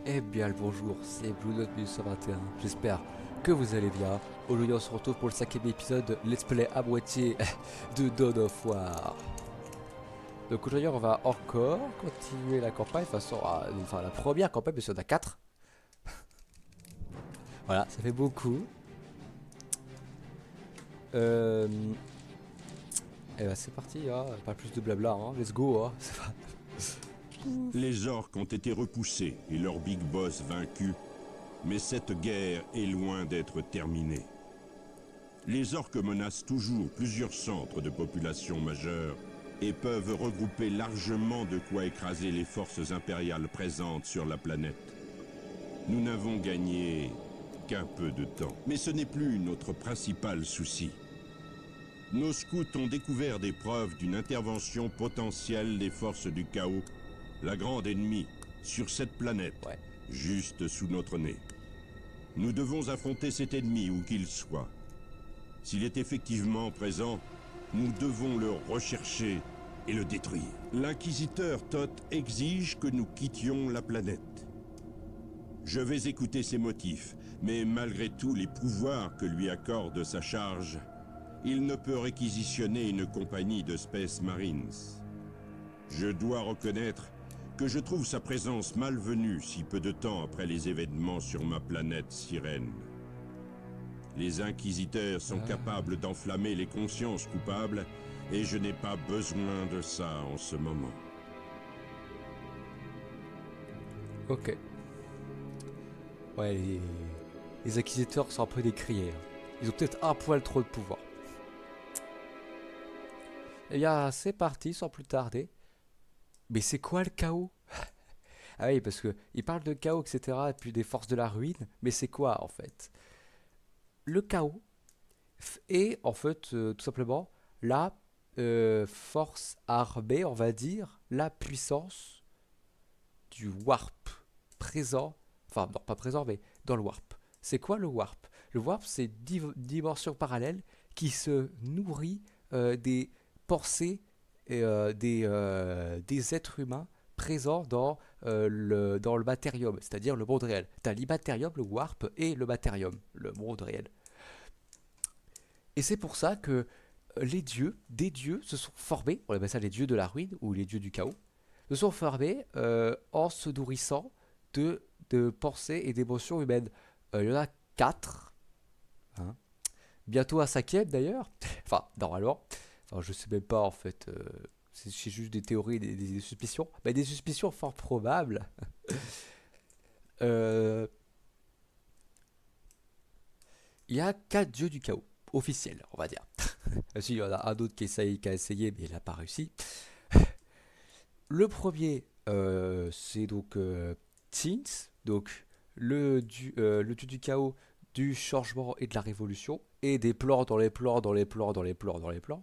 Eh bien le bonjour, c'est Blue Note 1921, j'espère que vous allez bien. Aujourd'hui on se retrouve pour le cinquième épisode de Let's Play à moitié de Dawn of War. Donc aujourd'hui on va encore continuer la campagne, enfin la première campagne parce qu'il y en a 4. Voilà, ça fait beaucoup. Euh, et bah c'est parti, hein. Pas plus de blabla, hein. Let's go. Hein. Les orques ont été repoussés et leur big boss vaincu, mais cette guerre est loin d'être terminée. Les orques menacent toujours plusieurs centres de population majeure et peuvent regrouper largement de quoi écraser les forces impériales présentes sur la planète. Nous n'avons gagné qu'un peu de temps, mais ce n'est plus notre principal souci. Nos scouts ont découvert des preuves d'une intervention potentielle des forces du chaos, la grande ennemie, sur cette planète, Ouais. juste sous notre nez. Nous devons affronter cet ennemi où qu'il soit. S'il est effectivement présent, nous devons le rechercher et le détruire. L'inquisiteur Thoth exige que nous quittions la planète. Je vais écouter ses motifs, mais malgré tous les pouvoirs que lui accorde sa charge, il ne peut réquisitionner une compagnie de Space Marines. Je dois reconnaître que je trouve sa présence malvenue si peu de temps après les événements sur ma planète sirène. Les inquisiteurs sont capables d'enflammer les consciences coupables et je n'ai pas besoin de ça en ce moment. Ok. Ouais, les acquisiteurs sont un peu décriés. Hein. Ils ont peut-être un poil trop de pouvoir. Eh bien, c'est parti sans plus tarder. Mais c'est quoi le chaos? Ah oui, parce que il parle de chaos, etc. Et puis des forces de la ruine. Mais c'est quoi en fait? Le chaos est en fait tout simplement la force armée, on va dire, la puissance du warp présent. Enfin, non, pas présent, mais dans le warp. C'est quoi le warp? Le warp, c'est une dimension parallèle qui se nourrit des pensées et des êtres humains présents dans le matérium, c'est-à-dire le monde réel. Tu as l'immatérium, le warp, et le matérium, le monde réel. Et c'est pour ça que les dieux, des dieux, se sont formés, on appelle ça les dieux de la ruine ou les dieux du chaos, se sont formés en se nourrissant de pensées et d'émotions humaines. Il y en a quatre, hein. Bientôt un cinquième d'ailleurs, enfin normalement, enfin je sais même pas en fait, c'est juste des théories, des suspicions, mais des suspicions fort probables. Euh, il y a quatre dieux du chaos, officiels on va dire. Si, il y en a un autre qui a essayé mais il n'a pas réussi. Le premier, c'est donc Teens, donc le dieu du chaos, du changement et de la révolution, et des plans dans les plans, dans les plans, dans les plans, dans les plans.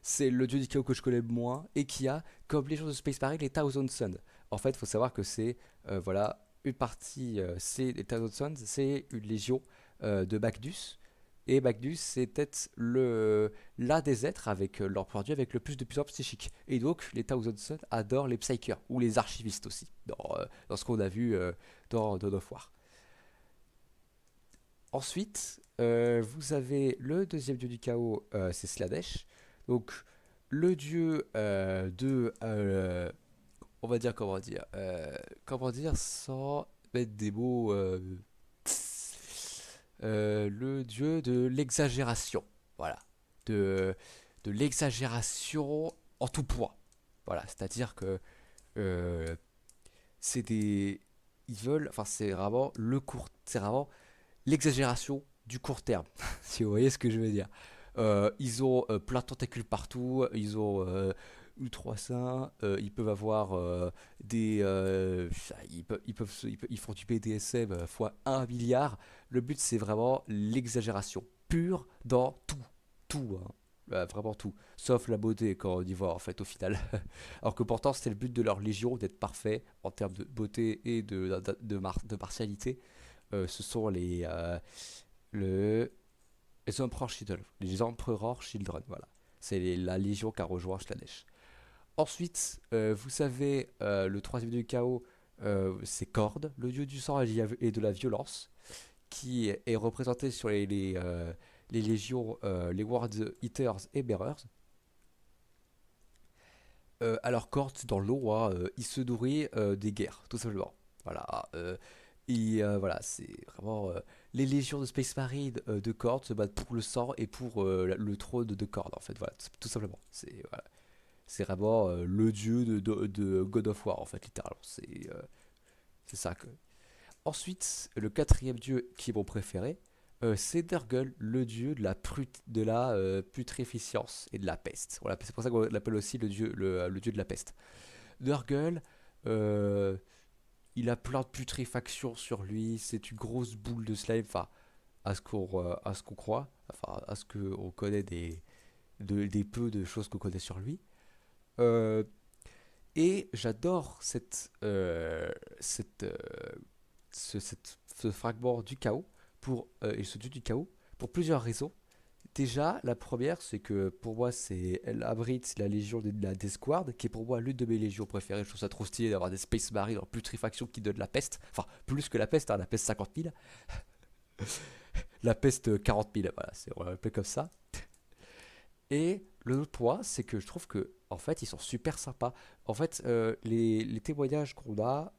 C'est le dieu du chaos que je connais moins, et qui a, comme légende de Space Marine, les Thousand Suns. En fait, il faut savoir que c'est, voilà, une partie, c'est les Thousand Suns, c'est une légion de Magnus, et Magnus, c'est peut-être l'un des êtres avec leur produit avec le plus de puissance psychique. Et donc, les Thousand Sons adorent les Psykers, ou les archivistes aussi, dans ce qu'on a vu dans Dawn of War. Ensuite, vous avez le deuxième dieu du chaos, c'est Slanesh. Donc, le dieu on va dire comment dire sans mettre des mots, le dieu de l'exagération. Voilà. De, de l'exagération en tout point. Voilà. C'est-à-dire que euh, c'est des. Ils veulent. Enfin, c'est vraiment le court. C'est vraiment l'exagération du court terme. Si vous voyez ce que je veux dire. Ils ont plein de tentacules partout. Ils ont ultra seins. Ils peuvent avoir ils font du BDSM fois un milliard. Le but, c'est vraiment l'exagération pure dans tout. Tout, hein. Vraiment tout. Sauf la beauté, quand on y voit, en fait, au final. Alors que pourtant, c'était le but de leur légion, d'être parfait en termes de beauté et de partialité. Ce sont le, les Emperor Children. Les Emperor Children, voilà. C'est la légion qui a rejoint Slanesh. Ensuite, vous savez, le troisième du chaos, C'est Kord, le dieu du sang et de la violence, qui est représenté sur les légions, les World Eaters et Bearers. Alors Kord, dans le lore, il se nourrit des guerres, tout simplement. Voilà, voilà, c'est vraiment les légions de Space Marine de Kord se battent pour le sang et pour le trône de Kord, en fait, voilà, tout simplement. Voilà, c'est vraiment le dieu de God of War, en fait, littéralement. C'est ça que. Ensuite, le quatrième dieu qui est mon préféré, c'est Nurgle, le dieu de la putréfiance et de la peste. Voilà, c'est pour ça qu'on l'appelle aussi le dieu de la peste. Nurgle, euh, il a plein de putréfaction sur lui, c'est une grosse boule de slime, enfin, à ce qu'on croit, enfin, à ce qu'on connaît des peu de choses qu'on connaît sur lui. Euh, et j'adore ce fragment du chaos et ce dieu du chaos pour plusieurs raisons. Déjà, la première, c'est que pour moi, elle abrite la légion de la Discord, qui est pour moi l'une de mes légions préférées. Je trouve ça trop stylé d'avoir des Space Marines en putréfaction qui donnent la peste. Enfin, plus que la peste, hein, la peste 50 000. La peste 40 000, voilà, on l'appelle comme ça. Et l'autre point, c'est que je trouve que, en fait, ils sont super sympas. En fait, les témoignages qu'on a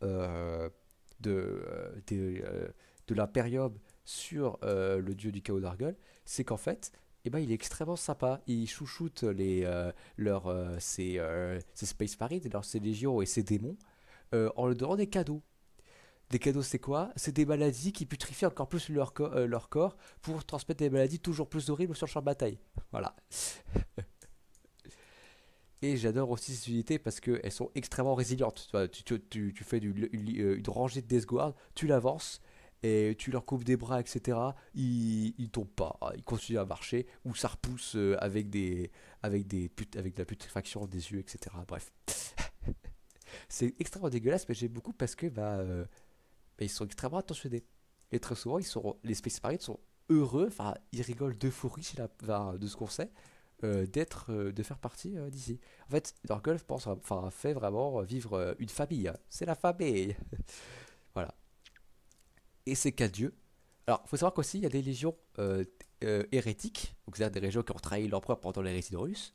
de l'Imperium sur le dieu du chaos d'Argol, c'est qu'en fait, eh ben, il est extrêmement sympa. Il chouchoute ses Space Marines, ses légions et ses démons en leur donnant des cadeaux. Des cadeaux, c'est quoi? C'est des maladies qui putrifient encore plus leur corps pour transmettre des maladies toujours plus horribles sur le champ de bataille. Voilà. Et j'adore aussi ces unités parce qu'elles sont extrêmement résilientes. Tu vois, tu fais une rangée de Death Guard, tu l'avances et tu leur coupes des bras, etc. Ils tombent pas, ils continuent à marcher ou ça repousse avec de la putréfaction des yeux, etc. Bref, c'est extrêmement dégueulasse, mais j'aime beaucoup parce que ils sont extrêmement attentionnés. Et très souvent, les Space Marines sont heureux, enfin, ils rigolent d'euphorie de ce qu'on sait, de faire partie d'ici. En fait, Norgulf fait vraiment vivre une famille, hein. C'est la famille. Voilà. Et ces quatre dieux. Alors, il faut savoir qu'aussi, il y a des légions hérétiques, donc c'est-à-dire des légions qui ont trahi l'empereur pendant l'hérésie de Horus,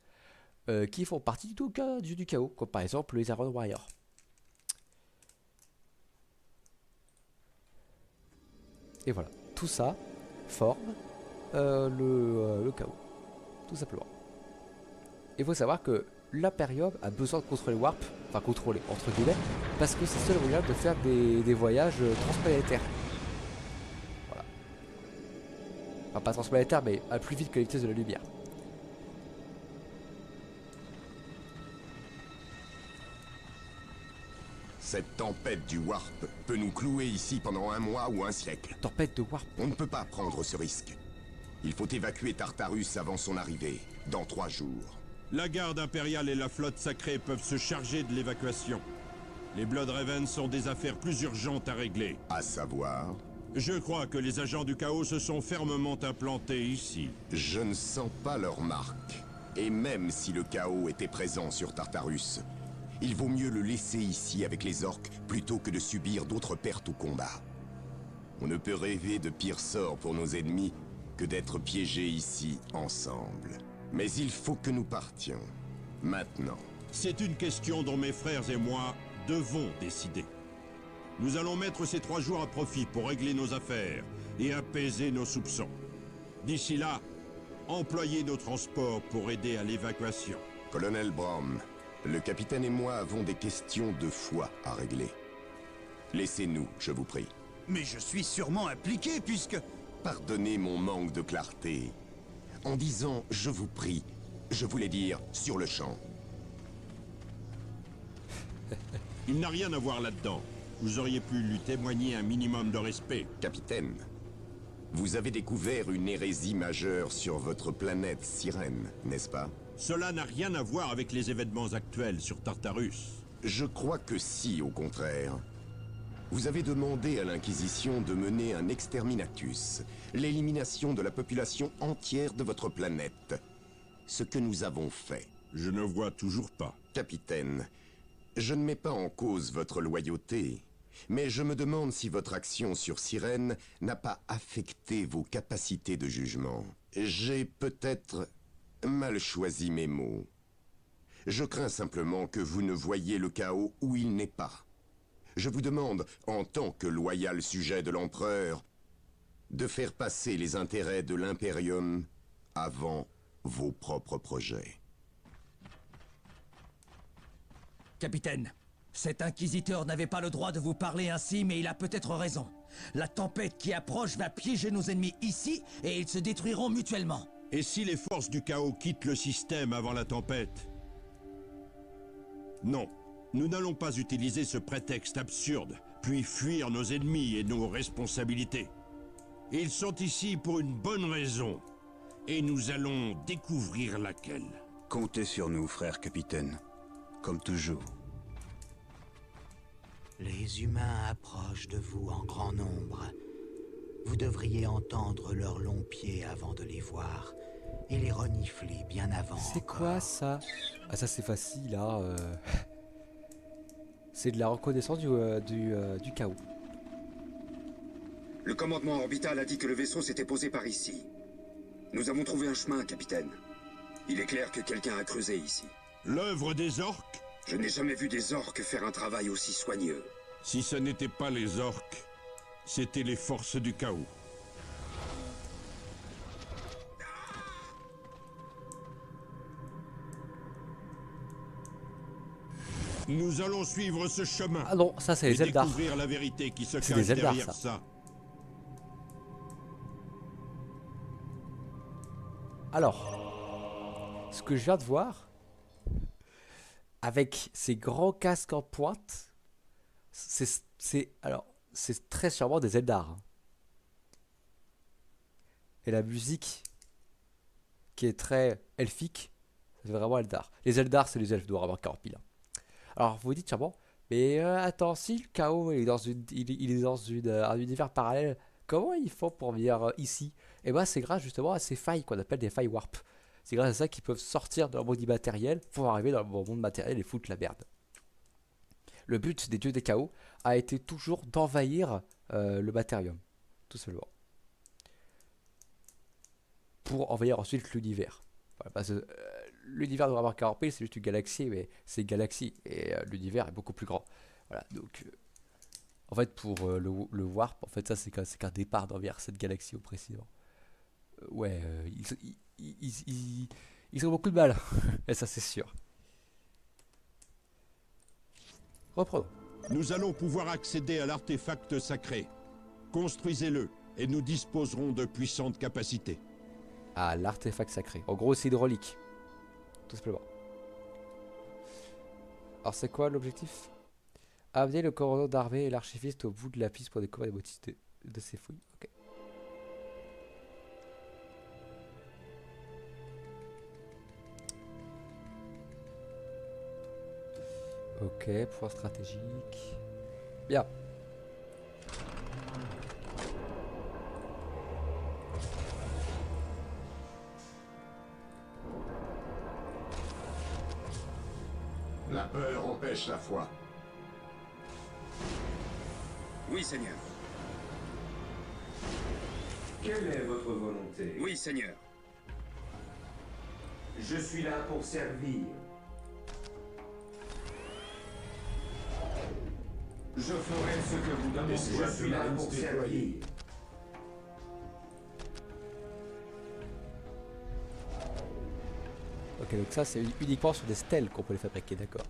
qui font partie du chaos, comme par exemple les Iron Warriors. Et voilà, tout ça forme le chaos, tout simplement. Il faut savoir que l'Imperium a besoin de contrôler Warp, enfin contrôler entre guillemets, parce que c'est le seul moyen de faire des voyages transplanétaires. Voilà. Enfin pas transplanétaires, mais à plus vite que la vitesse de la lumière. Cette tempête du Warp peut nous clouer ici pendant 1 mois ou 1 siècle. Tempête de Warp. On ne peut pas prendre ce risque. Il faut évacuer Tartarus avant son arrivée, dans 3 jours. La garde impériale et la flotte sacrée peuvent se charger de l'évacuation. Les Blood Ravens ont des affaires plus urgentes à régler. À savoir? Je crois que les agents du chaos se sont fermement implantés ici. Je ne sens pas leur marque. Et même si le chaos était présent sur Tartarus, il vaut mieux le laisser ici avec les orques plutôt que de subir d'autres pertes au combat. On ne peut rêver de pire sort pour nos ennemis que d'être piégés ici ensemble. Mais il faut que nous partions. Maintenant. C'est une question dont mes frères et moi devons décider. Nous allons mettre ces 3 jours à profit pour régler nos affaires et apaiser nos soupçons. D'ici là, employez nos transports pour aider à l'évacuation. Colonel Brom, le capitaine et moi avons des questions de foi à régler. Laissez-nous, je vous prie. Mais je suis sûrement impliqué puisque... Pardonnez mon manque de clarté. En disant « je vous prie », je voulais dire « sur le champ ». Il n'a rien à voir là-dedans. Vous auriez pu lui témoigner un minimum de respect. Capitaine, vous avez découvert une hérésie majeure sur votre planète Sirène, n'est-ce pas? Cela n'a rien à voir avec les événements actuels sur Tartarus. Je crois que si, au contraire. Vous avez demandé à l'Inquisition de mener un exterminatus, l'élimination de la population entière de votre planète. Ce que nous avons fait. Je ne vois toujours pas. Capitaine, je ne mets pas en cause votre loyauté, Mais je me demande si votre action sur Sirène n'a pas affecté vos capacités de jugement. J'ai peut-être mal choisi mes mots. Je crains simplement que vous ne voyiez le chaos où il n'est pas. Je vous demande, en tant que loyal sujet de l'Empereur, de faire passer les intérêts de l'Imperium avant vos propres projets. Capitaine, cet inquisiteur n'avait pas le droit de vous parler ainsi, mais il a peut-être raison. La tempête qui approche va piéger nos ennemis ici, et ils se détruiront mutuellement. Et si les forces du chaos quittent le système avant la tempête? Non, nous n'allons pas utiliser ce prétexte absurde, puis fuir nos ennemis et nos responsabilités. Ils sont ici pour une bonne raison, et nous allons découvrir laquelle. Comptez sur nous, frère capitaine. Comme toujours. Les humains approchent de vous en grand nombre. Vous devriez entendre leurs longs pieds avant de les voir, et les renifler bien avant. C'est quoi ça? Ah ça c'est facile là. C'est de la reconnaissance du chaos. Le commandement orbital a dit que le vaisseau s'était posé par ici. Nous avons trouvé un chemin, capitaine. Il est clair que quelqu'un a creusé ici. L'œuvre des orques? Je n'ai jamais vu des orques faire un travail aussi soigneux. Si ce n'était pas les orques, c'était les forces du chaos. Nous allons suivre ce chemin. Ah non, ça c'est les et Eldar. découvrir la vérité qui se C'est cache des Eldar, derrière ça. ça. Alors, ce que je viens de voir, avec ces grands casques en pointe, c'est très sûrement des Eldar. Hein. Et la musique, qui est très elfique, c'est vraiment Eldar. Les Eldar, c'est les elfes, doit avoir 40 000. Hein. Alors, vous vous dites sûrement, mais attends, si le chaos il est dans un univers parallèle, comment ils font pour venir ici? Et ben c'est grâce justement à ces failles qu'on appelle des failles warp. C'est grâce à ça qu'ils peuvent sortir de leur monde immatériel pour arriver dans le monde matériel et foutre la merde. Le but des dieux des chaos a été toujours d'envahir le matérium, tout simplement. Pour envahir ensuite l'univers. Voilà, parce que l'univers de Warhammer 40 000 c'est juste une galaxie, mais c'est une galaxie et l'univers est beaucoup plus grand. Voilà, donc en fait pour le warp, en fait ça c'est qu'un départ d'envers cette galaxie au précédent. Ouais, ils ont beaucoup de mal, et ça c'est sûr. Reprenons. Nous allons pouvoir accéder à l'artefact sacré. Construisez-le, et nous disposerons de puissantes capacités. Ah, l'artefact sacré. En gros, c'est hydraulique. Tout simplement. Alors, c'est quoi l'objectif? Amener le commandant d'armée et l'archiviste au bout de la piste pour découvrir les motifs de ces fouilles. Ok. Ok, pouvoir stratégique. Bien. La peur empêche la foi. Oui, Seigneur. Quelle est votre volonté? Oui, Seigneur. Je suis là pour servir. Je ferai ce que vous demandez. Je suis là pour servir. Ok, donc ça c'est uniquement sur des stèles qu'on peut les fabriquer, d'accord.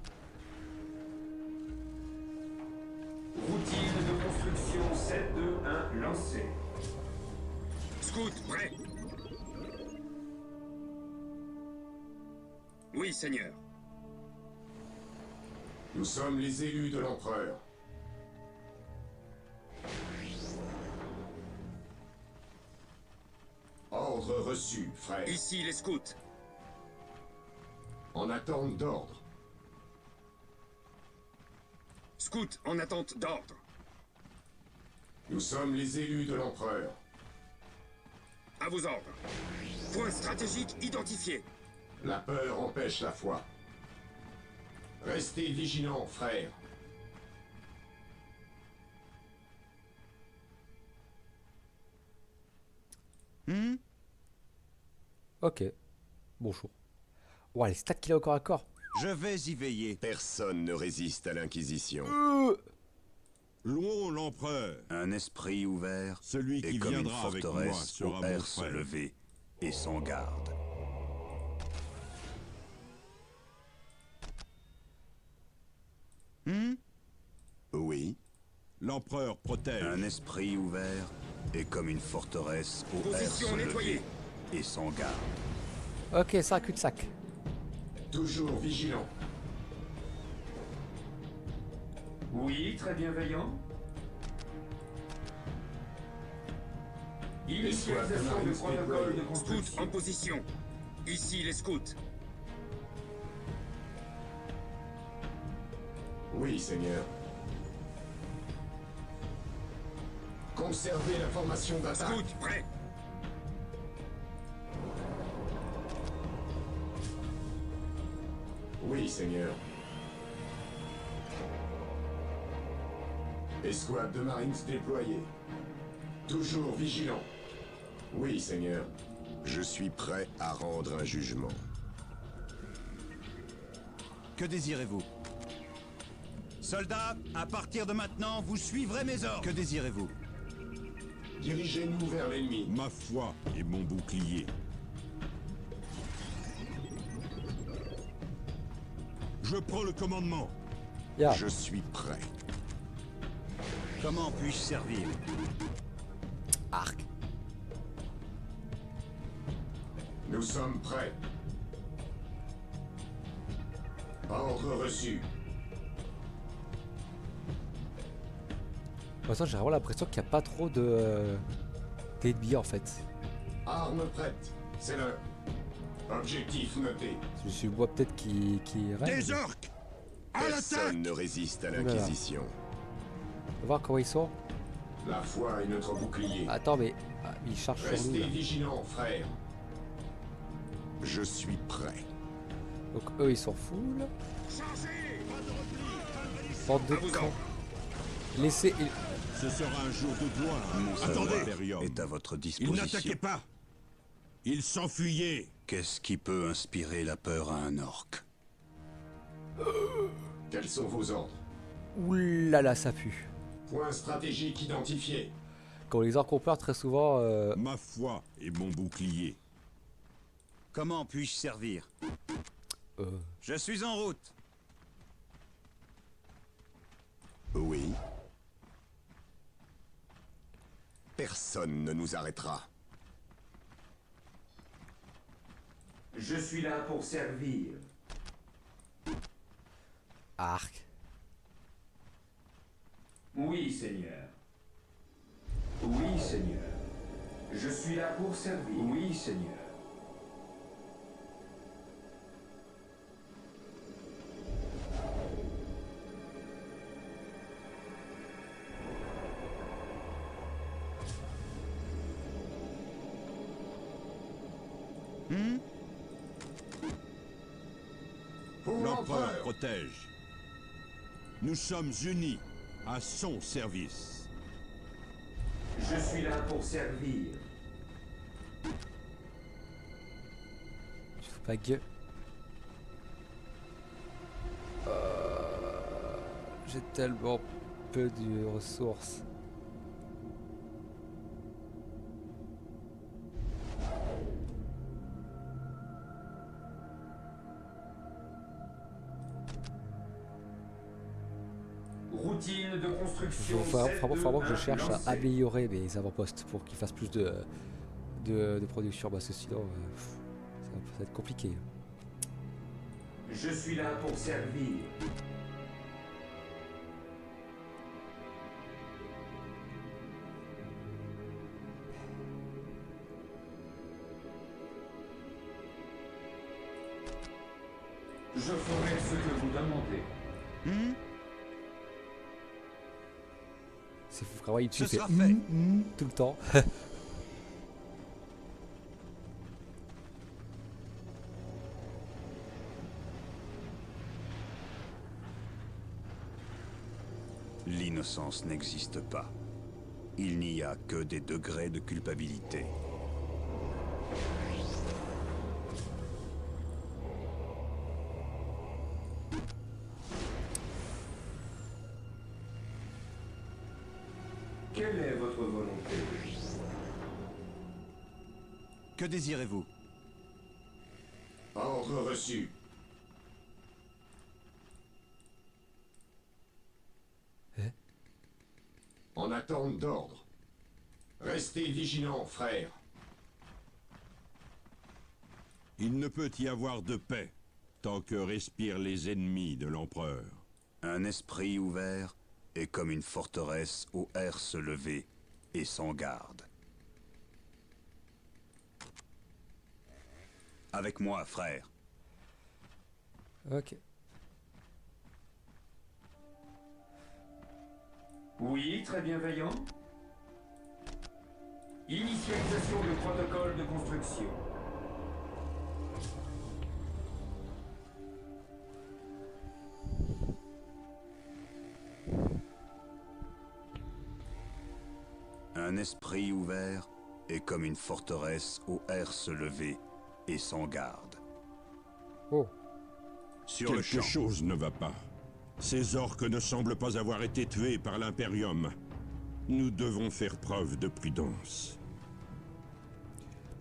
Routine de construction 7-2-1 lancée. Scout, prêt. Oui, Seigneur. Nous sommes les élus de l'Empereur. Ordre reçu, frère. Ici, les scouts. En attente d'ordre. Scout en attente d'ordre. Nous sommes les élus de l'Empereur. À vos ordres. Point stratégique identifié. La peur empêche la foi. Restez vigilants, frères. Ok. Bonjour. Ouais, les stats qu'il a au corps à corps. Je vais y veiller. Personne ne résiste à l'Inquisition. Louons l'empereur. Un esprit ouvert Celui qui est comme une viendra avec moi forteresse sera aux mon herses frère. levées et sans garde. Oui. L'empereur protège. Un esprit ouvert est comme une forteresse aux herses Position nettoyée. levées et sans garde. Ok, c'est un cul-de-sac. Toujours vigilant. Oui, très bienveillant. Initialisation de protocole de Scouts construction. en position. Ici les scouts. Oui, Seigneur. Conservez la formation d'attaque. Scouts prêts. Oui, Seigneur. Escouade de Marines déployée. Toujours vigilant. Oui, Seigneur. Je suis prêt à rendre un jugement. Que désirez-vous? Soldats, à partir de maintenant, vous suivrez mes ordres. Que désirez-vous? Dirigez-nous vers l'ennemi. Ma foi est mon bouclier. Je prends le commandement. Ya. Je suis prêt. Comment puis-je servir? Arc. Nous sommes prêts. Ordre reçu. Pour l'instant, j'ai vraiment l'impression qu'il n'y a pas trop de d'ennemis en fait. Armes prêtes. C'est l'heure. Objectif noté. Je suis moi peut-être qui rêve. Des orques. À l'attaque. Personne ne résiste à l'Inquisition. On va voir comment ils sont. La foi est notre bouclier. Attends, mais ils chargent sur nous. Restez Là. vigilants, frère. Je suis prêt. Donc eux, ils sont full. Bande de cons. Laissez. Ce sera un jour de gloire. Mon Attendez. savoir Imperium. est à votre Ils disposition. n'attaquaient pas. Ils s'enfuyaient. Qu'est-ce qui peut inspirer la peur à un orc? Quels sont vos ordres? Oulala, ça pue. Point stratégique identifié. Quand les orques ont peur, très souvent. Ma foi est mon bouclier. Comment puis-je servir? Je suis en route. Oui. Personne ne nous arrêtera. Je suis là pour servir. Arc. Oui, Seigneur. Oui, Seigneur. Je suis là pour servir. Oui, Seigneur. Pour L'empereur l'empereur. protège. Nous sommes unis à son service. Je suis là pour servir. Je fais pas gueule. J'ai tellement peu de ressources. Routine de Il construction. faut vraiment que je 7-2-1 cherche à lancé. améliorer mes avant-postes pour qu'ils fassent plus de production. Parce que sinon, ça va être compliqué. Je suis là pour servir. Je ferai ce que vous demandez. C'est fou, vraiment, il Ce fait sera fait. tout le temps. L'innocence n'existe pas. Il n'y a que des degrés de culpabilité. Quelle est votre volonté? Que désirez-vous? Ordre reçu. Hein? En attente d'ordre. Restez vigilants, frères. Il ne peut y avoir de paix tant que respirent les ennemis de l'empereur. Un esprit ouvert est comme une forteresse aux herses levées et sans garde. Avec moi, frère. Ok. Oui, très bienveillant. Initialisation du protocole de construction. Un esprit ouvert est comme une forteresse aux herses levées et sans garde. Oh. Sur le Quelque champ. chose ne va pas. Ces orques ne semblent pas avoir été tués par l'Imperium. Nous devons faire preuve de prudence.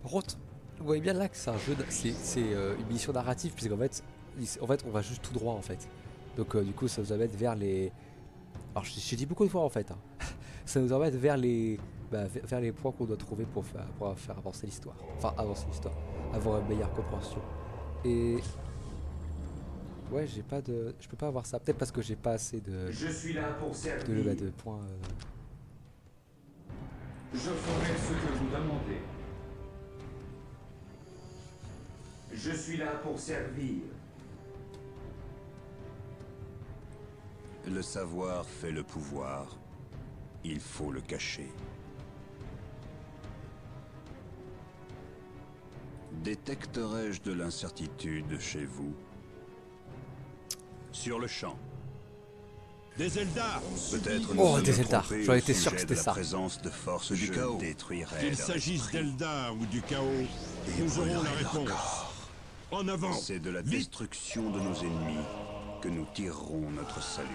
Par contre, vous voyez bien là que c'est un jeu, c'est une mission narrative, puisqu'en fait, on va juste tout droit en fait. Donc du coup, ça nous amène vers les. Alors j'ai dit beaucoup de fois en fait. Hein. Ça nous emmène vers les, vers les points qu'on doit trouver pour faire avancer l'histoire. Enfin, avancer l'histoire, avoir une meilleure compréhension. Et ouais, j'ai pas de, je peux pas avoir ça. Peut-être parce que j'ai pas assez de, Je suis là pour servir. de points. Je ferai ce que vous demandez. Je suis là pour servir. Le savoir fait le pouvoir. Il faut le cacher. Détecterai-je de l'incertitude chez vous? Sur le champ. Des Eldar! Peut-être Oh, nous des sommes Eldar. trompés J'en au étais sûr que sujet c'était de la ça. présence de forces du chaos. Détruirai Qu'il leur s'agisse esprit. d'Eldar ou du chaos, nous aurons la réponse. En avant! C'est de la Vite! destruction de nos ennemis que nous tirerons notre salut.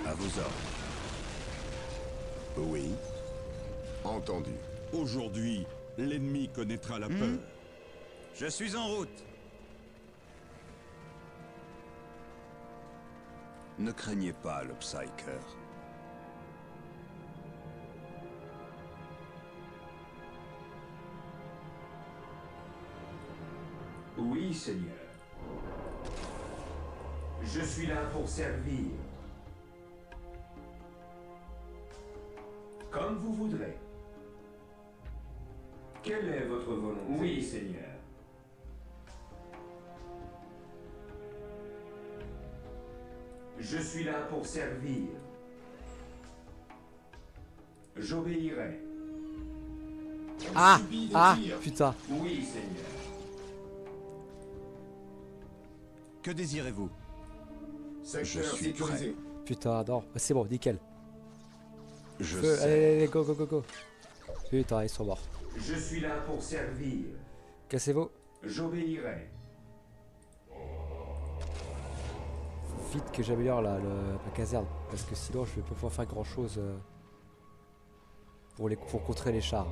À vos ordres. Oui. Entendu. Aujourd'hui, l'ennemi connaîtra la peur. Je suis en route. Ne craignez pas le Psyker. Oui, Seigneur. Je suis là pour servir. Comme vous voudrez. Quelle est votre volonté? Oui, Seigneur. Je suis là pour servir. J'obéirai. Ah, putain. Oui, Seigneur. Que désirez-vous? Secteur suis sécurisé. Putain, non. C'est bon, nickel. Je Feu, sais. allez, go, go, go, go. Putain, ils sont morts. Je suis là pour servir. Cassez-vous. J'obéirai. Vite que j'améliore la caserne. Parce que sinon, je vais pas pouvoir faire grand chose pour contrer les chars.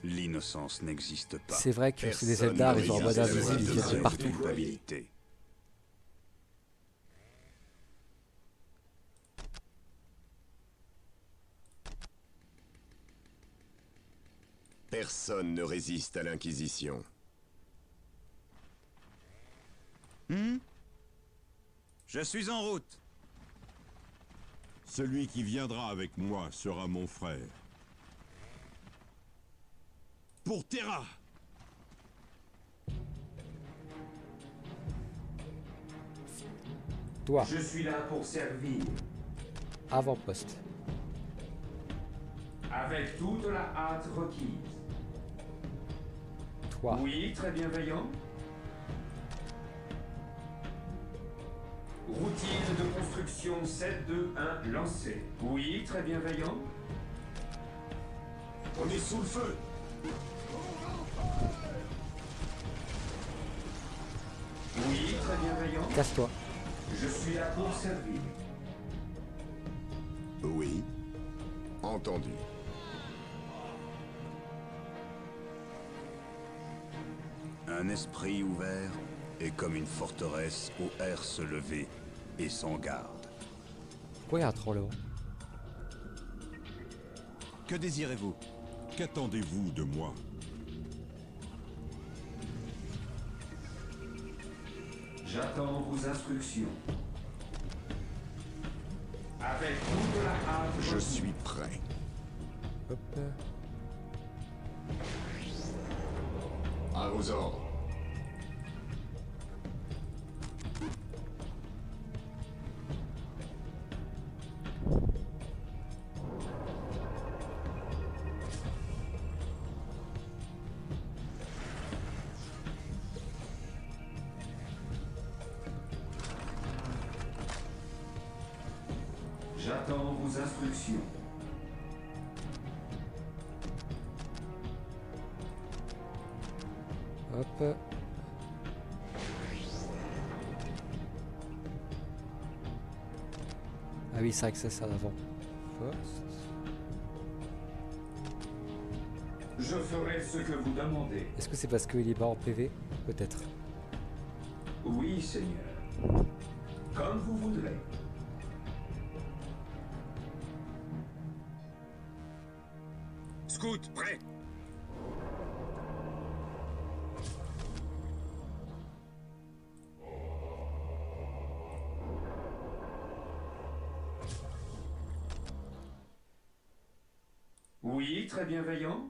L'innocence n'existe pas. C'est vrai que c'est des Personne Eldar, ne ils sont en rien mode sait invisible, de ils viennent de la partout. Culpabilité. Personne ne résiste à l'Inquisition. Je suis en route. Celui qui viendra avec moi sera mon frère. Pour Terra! Toi, Je suis là pour servir. avant-poste. Avec toute la hâte requise. Toi, Oui, très bienveillant. Routine de construction. Instruction 7-2-1 lancée. Oui, très bienveillant. On est sous le feu. Oui, très bienveillant. Casse-toi. Je suis là pour servir. Oui. Entendu. Un esprit ouvert est comme une forteresse aux herses levées et sans garde. Pourquoi il y a un tremblement? Que désirez-vous? Qu'attendez-vous de moi? J'attends vos instructions. Avec toute la hâte. Je suis prêt. Hop. À vos ordres. J'attends vos instructions. Hop. Ah oui, c'est vrai que ça sert d'avant. Je ferai ce que vous demandez. Est-ce que c'est parce qu'il est bas en PV? Peut-être. Oui, Seigneur. Comme vous voudrez. Scout, prêt. Oui, très bienveillant.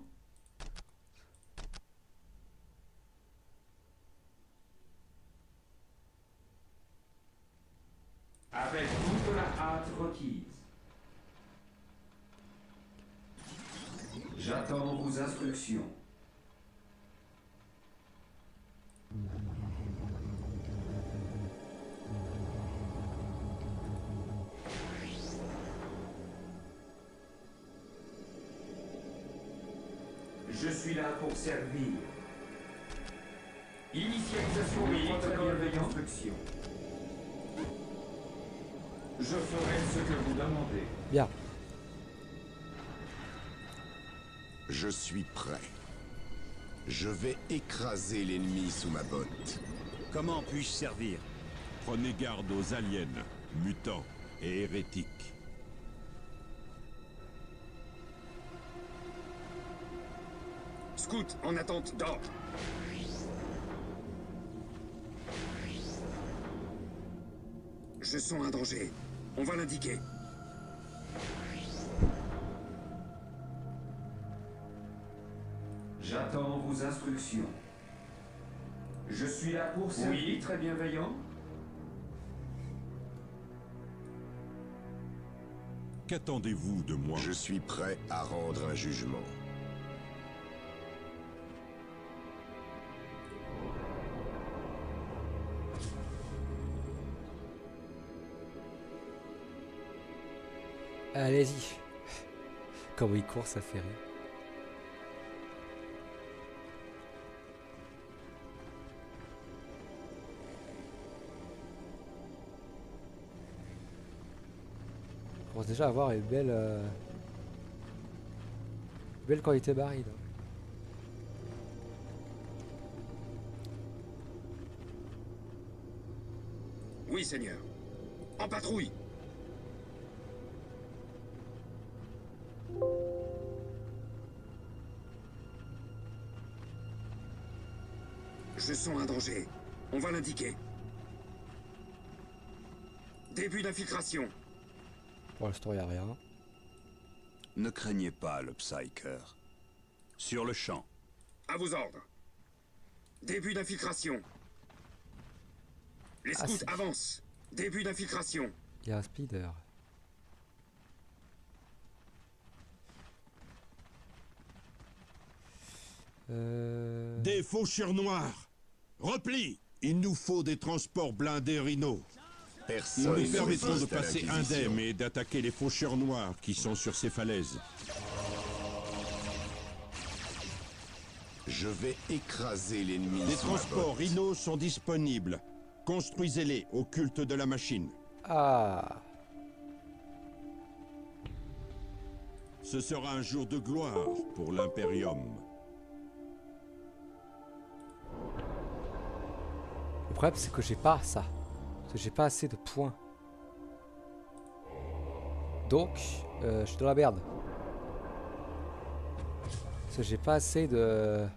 Avec toute la hâte requise. J'attends vos instructions. Je suis là pour servir. Initialisation du protocole d'instruction. Je ferai ce que vous demandez. Bien. Je suis prêt. Je vais écraser l'ennemi sous ma botte. Comment puis-je servir? Prenez garde aux aliens, mutants et hérétiques. Scout, en attente d'ordre. Je sens un danger. On va l'indiquer. J'attends vos instructions. Je suis là pour servir. Oui, très bienveillant. Qu'attendez-vous de moi? Je suis prêt à rendre un jugement. Allez-y. Comment il court, ça fait rire. On commence déjà à avoir une belle qualité baril. Oui, Seigneur. En patrouille. Je sens un danger. On va l'indiquer. Début d'infiltration. Pour l'instant, il n'y a rien. Ne craignez pas le Psyker. Sur le champ. À vos ordres. Début d'infiltration. Les scouts avancent. Début d'infiltration. Il y a un speeder. Des faucheurs noirs! Repli! Il nous faut des transports blindés Rhino. Personne Nous lui ne permettrons de résiste à passer l'Inquisition. indemne et d'attaquer les faucheurs noirs qui sont sur ces falaises. Je vais écraser l'ennemi Des sous ma transports botte. Rhino sont disponibles. Construisez-les au culte de la machine. Ah. Ce sera un jour de gloire pour l'Imperium. Le problème, c'est que j'ai pas ça. Parce que j'ai pas assez de points. Donc, je suis dans la merde. Parce que j'ai pas assez de...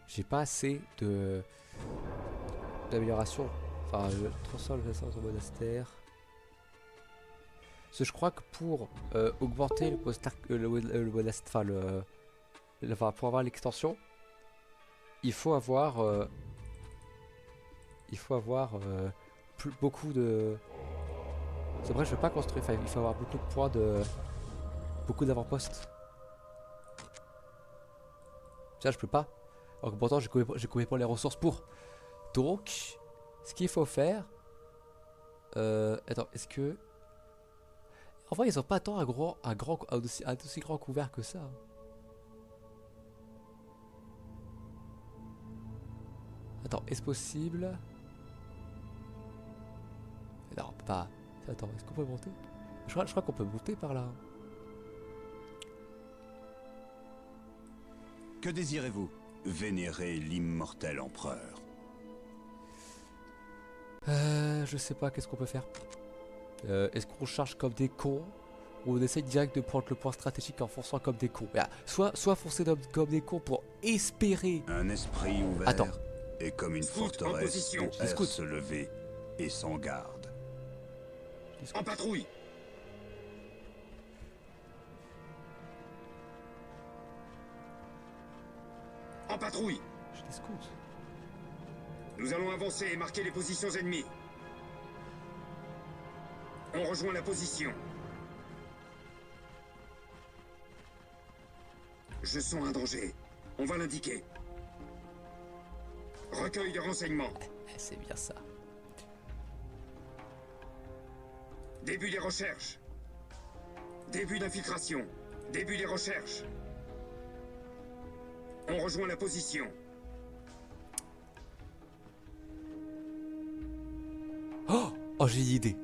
J'ai pas assez de... d'amélioration. Enfin, je transforme le vaisseau en monastère. Parce que je crois que pour augmenter le monastère... Enfin, enfin, pour avoir l'extension, il faut avoir... beaucoup de... C'est vrai, je veux pas construire... Enfin, il faut avoir beaucoup de points de... Beaucoup d'avant-postes. Tiens, je peux pas. Alors que pourtant, j'ai complètement les ressources pour. Donc, ce qu'il faut faire... attends, est-ce que... En vrai, ils ont pas tant un aussi grand couvert que ça. Attends, est-ce possible? Non, on peut pas. Attends, est-ce qu'on peut monter? Je crois qu'on peut monter par là. Que désirez-vous? Vénérer l'immortel empereur. Je sais pas, qu'est-ce qu'on peut faire? Est-ce qu'on charge comme des cons? Ou on essaye direct de prendre le point stratégique en fonçant comme des cons? Soit foncer comme des cons pour espérer. Un esprit ouvert Attends. est comme une Scout en forteresse position. où air Scout. se lever et sans garde. En patrouille. En patrouille. Je les scoute. Nous allons avancer et marquer les positions ennemies. On rejoint la position. Je sens un danger. On va l'indiquer. Recueil de renseignements. C'est bien ça. Début des recherches. Début d'infiltration. Début des recherches. On rejoint la position. Oh, j'ai une idée.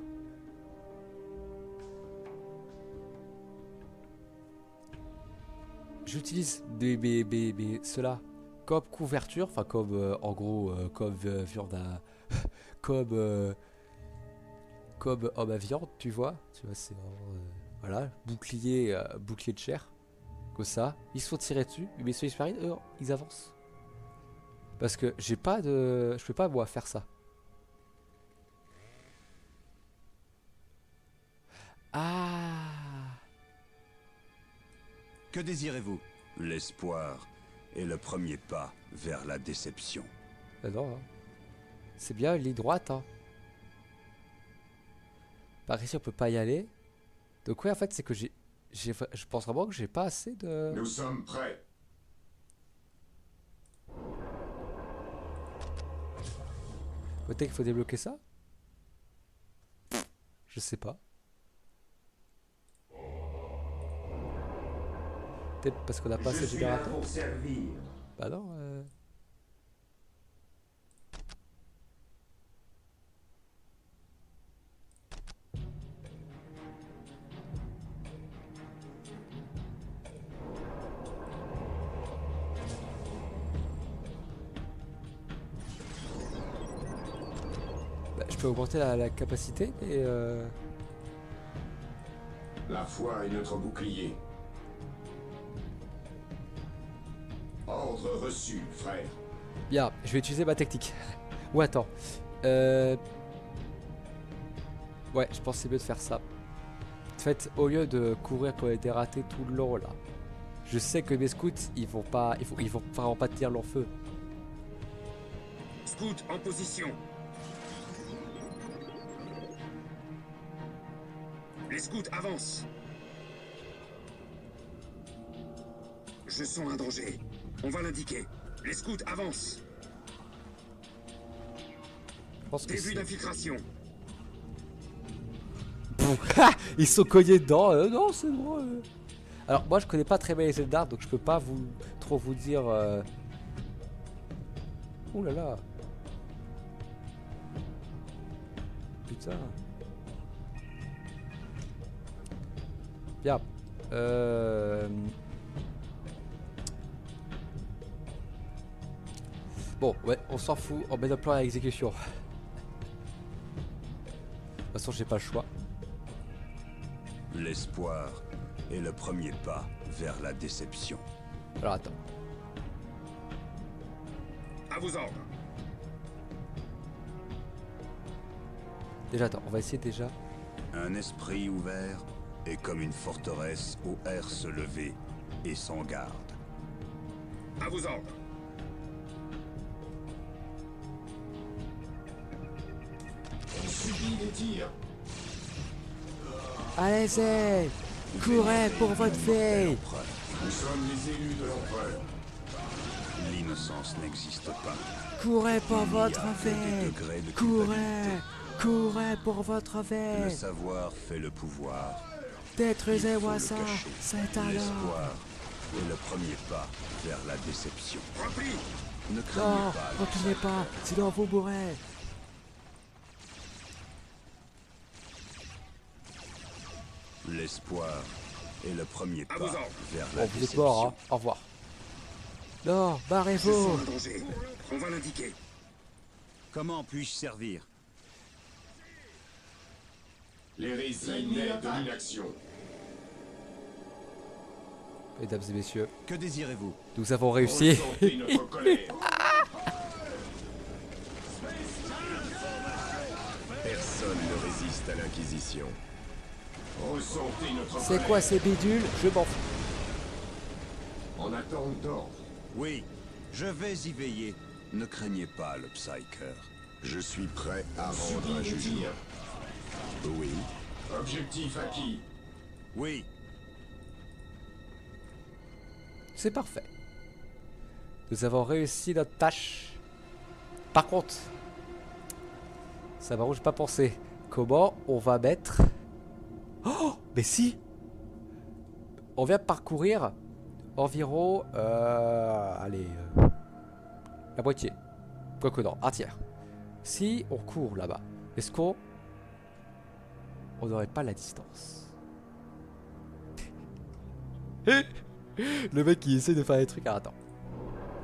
J'utilise cela comme couverture, enfin comme en gros comme viande à comme homme à viande, tu vois c'est vraiment, voilà, bouclier de chair, comme ça. Ils se font tirer dessus, mais ceux qui eux, ils avancent. Parce que j'ai pas de, je peux pas moi faire ça. Ah. Que désirez-vous? L'espoir est le premier pas vers la déception. Non, hein. C'est bien une ligne droite, hein. Par ici on peut pas y aller. Donc ouais, en fait c'est que je pense vraiment que j'ai pas assez de... Nous sommes prêts. Peut-être qu'il faut débloquer ça. Je sais pas. Peut-être parce qu'on a pas assez Je de suis là générateurs. pour servir. Bah non. Bah, je peux augmenter la capacité et La foi est notre bouclier. Ordre reçu, frère. bien, je vais utiliser ma technique. Ou attends. Ouais, je pense que c'est mieux de faire ça. En fait, au lieu de courir comme des ratés tout le long là, je sais que mes scouts, ils vont vraiment pas tenir leur feu. Scout en position. Les scouts avancent. Je sens un danger. On va l'indiquer. Les scouts avancent. pense que Début c'est... d'infiltration. Ils sont cognés dedans. Non, c'est bon. Alors, moi, je connais pas très bien les Eldar, donc je peux pas trop vous dire... Ouh là là. Putain. Bien. Bon, ouais, on s'en fout. On met notre plan à l'exécution. De toute façon, j'ai pas le choix. L'espoir est le premier pas vers la déception. Alors, attends. À vos ordres. Déjà, attends. On va essayer déjà. Un esprit ouvert est comme une forteresse aux herses levées et sans garde. À vos ordres. On subit des tirs. Allez-y! Courez pour votre vie! Nous sommes les élus de l'empereur. L'innocence n'existe pas. Courez pour Il n'y a votre que des vie! degrés de Courez! culpabilité. Courez pour votre Le vie! savoir fait le pouvoir. Détruisez-moi Il faut ça! le cacher. C'est alors! L'espoir est le premier pas vers la déception. Repli. Ne craignez Non! pas. Reculez pas! Sinon vous mourrez! L'espoir est le premier À pas vos ordres. vers la Bon, vous êtes déception. morts, hein? Au revoir. Non! Je Barrez-vous! sens un danger. On va l'indiquer. Comment puis-je servir? L'hérésie naît de l'inaction. Mesdames et messieurs, Que désirez-vous? nous avons réussi! Ressentez notre colère. Personne ne résiste à l'Inquisition. Ressentez notre C'est colère. quoi ces bidules? Je m'en fous. En attente d'ordre. Oui, je vais y veiller. Ne craignez pas le Psyker. Je suis prêt à rendre Subis un des jugement. tirs. Oui. Objectif acquis. Oui, C'est parfait. Nous avons réussi notre tâche. Par contre, ça m'arrange pas penser. Comment on va mettre... Oh, mais si! On vient de parcourir environ... allez... la moitié. Quoique non, un tiers. Si on court là-bas, est-ce qu'on... On n'aurait pas la distance? Le mec qui essaie de faire des trucs. Ah, attends.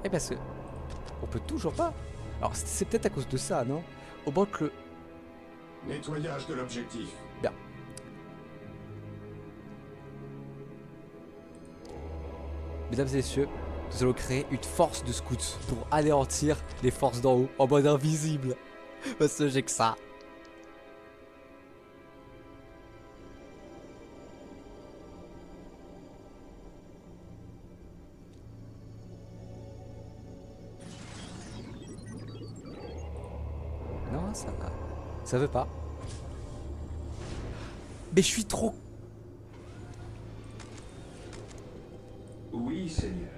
Eh ben, c'est... On peut toujours pas. Alors, c'est peut-être à cause de ça, non? Au moins que le... Nettoyage de l'objectif. Bien. Mesdames et messieurs, nous allons créer une force de scouts pour anéantir les forces d'en haut en mode invisible. Parce que j'ai que ça. Non, ça va. Ça veut pas. Mais je suis trop... Oui, Seigneur.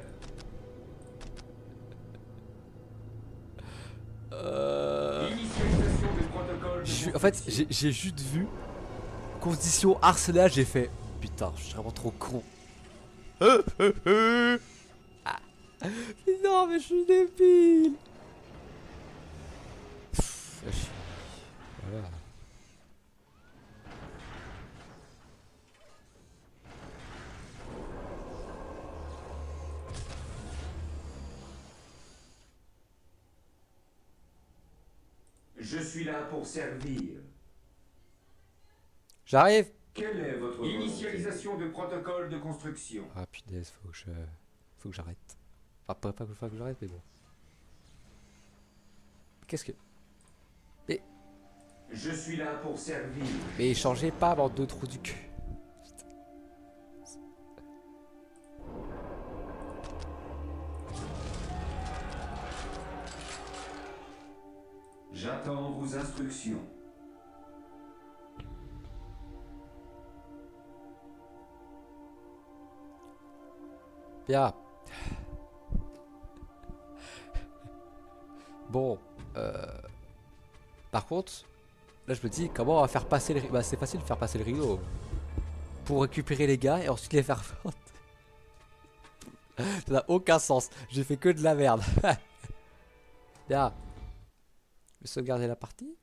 Initialisation des protocoles de En fait, construction. j'ai juste vu condition arsenal, j'ai fait putain, je suis vraiment trop con. Ah. Mais non, mais je suis débile. Voilà. Je suis là pour servir. J'arrive. Quelle est votre initialisation de protocole de construction? Ah punaise, faut que j'arrête. Enfin, pas que j'arrête, mais bon. Qu'est-ce que... Je suis là pour servir. Mais changez pas, bande de trous du cul. J'attends vos instructions. Bien. Bon, Par contre, là je me dis comment on va faire passer le rideau. Bah c'est facile de faire passer le rideau. Pour récupérer les gars et ensuite les faire fondre. Ça n'a aucun sens. J'ai fait que de la merde. Bien. Je vais sauvegarder la partie.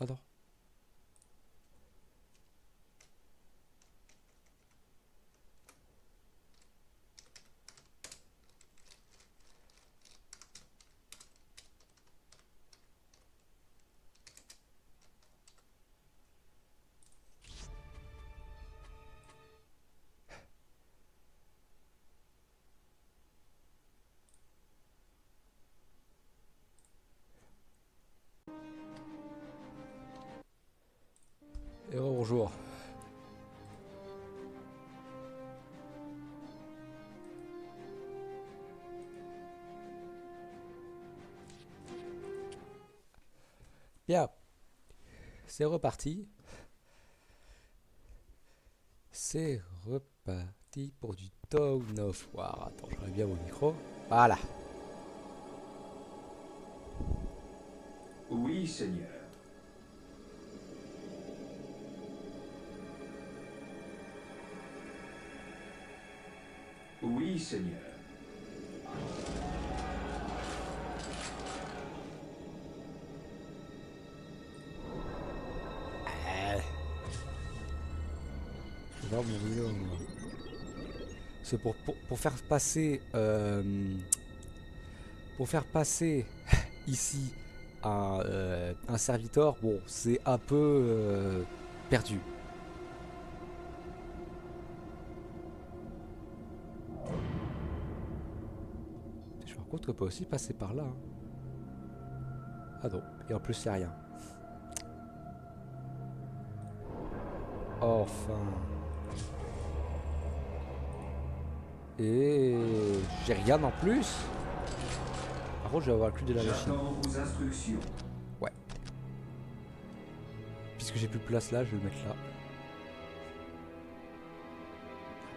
Oh non. Et bonjour. Bien. C'est reparti. C'est reparti pour du Town of War. Attends, je reviens bien mon micro. Voilà. Oui, Seigneur. Oui, Seigneur. Non, mon vélo, moi. C'est pour faire passer ici un serviteur, bon, c'est un peu perdu. Je me rends compte qu'on peut aussi passer par là. Hein. Ah non, et en plus c'est rien. Enfin. Et j'ai rien en plus. Par contre, je vais avoir le cul de la machine. J'attends vos instructions. Ouais. Puisque j'ai plus de place là, je vais le mettre là.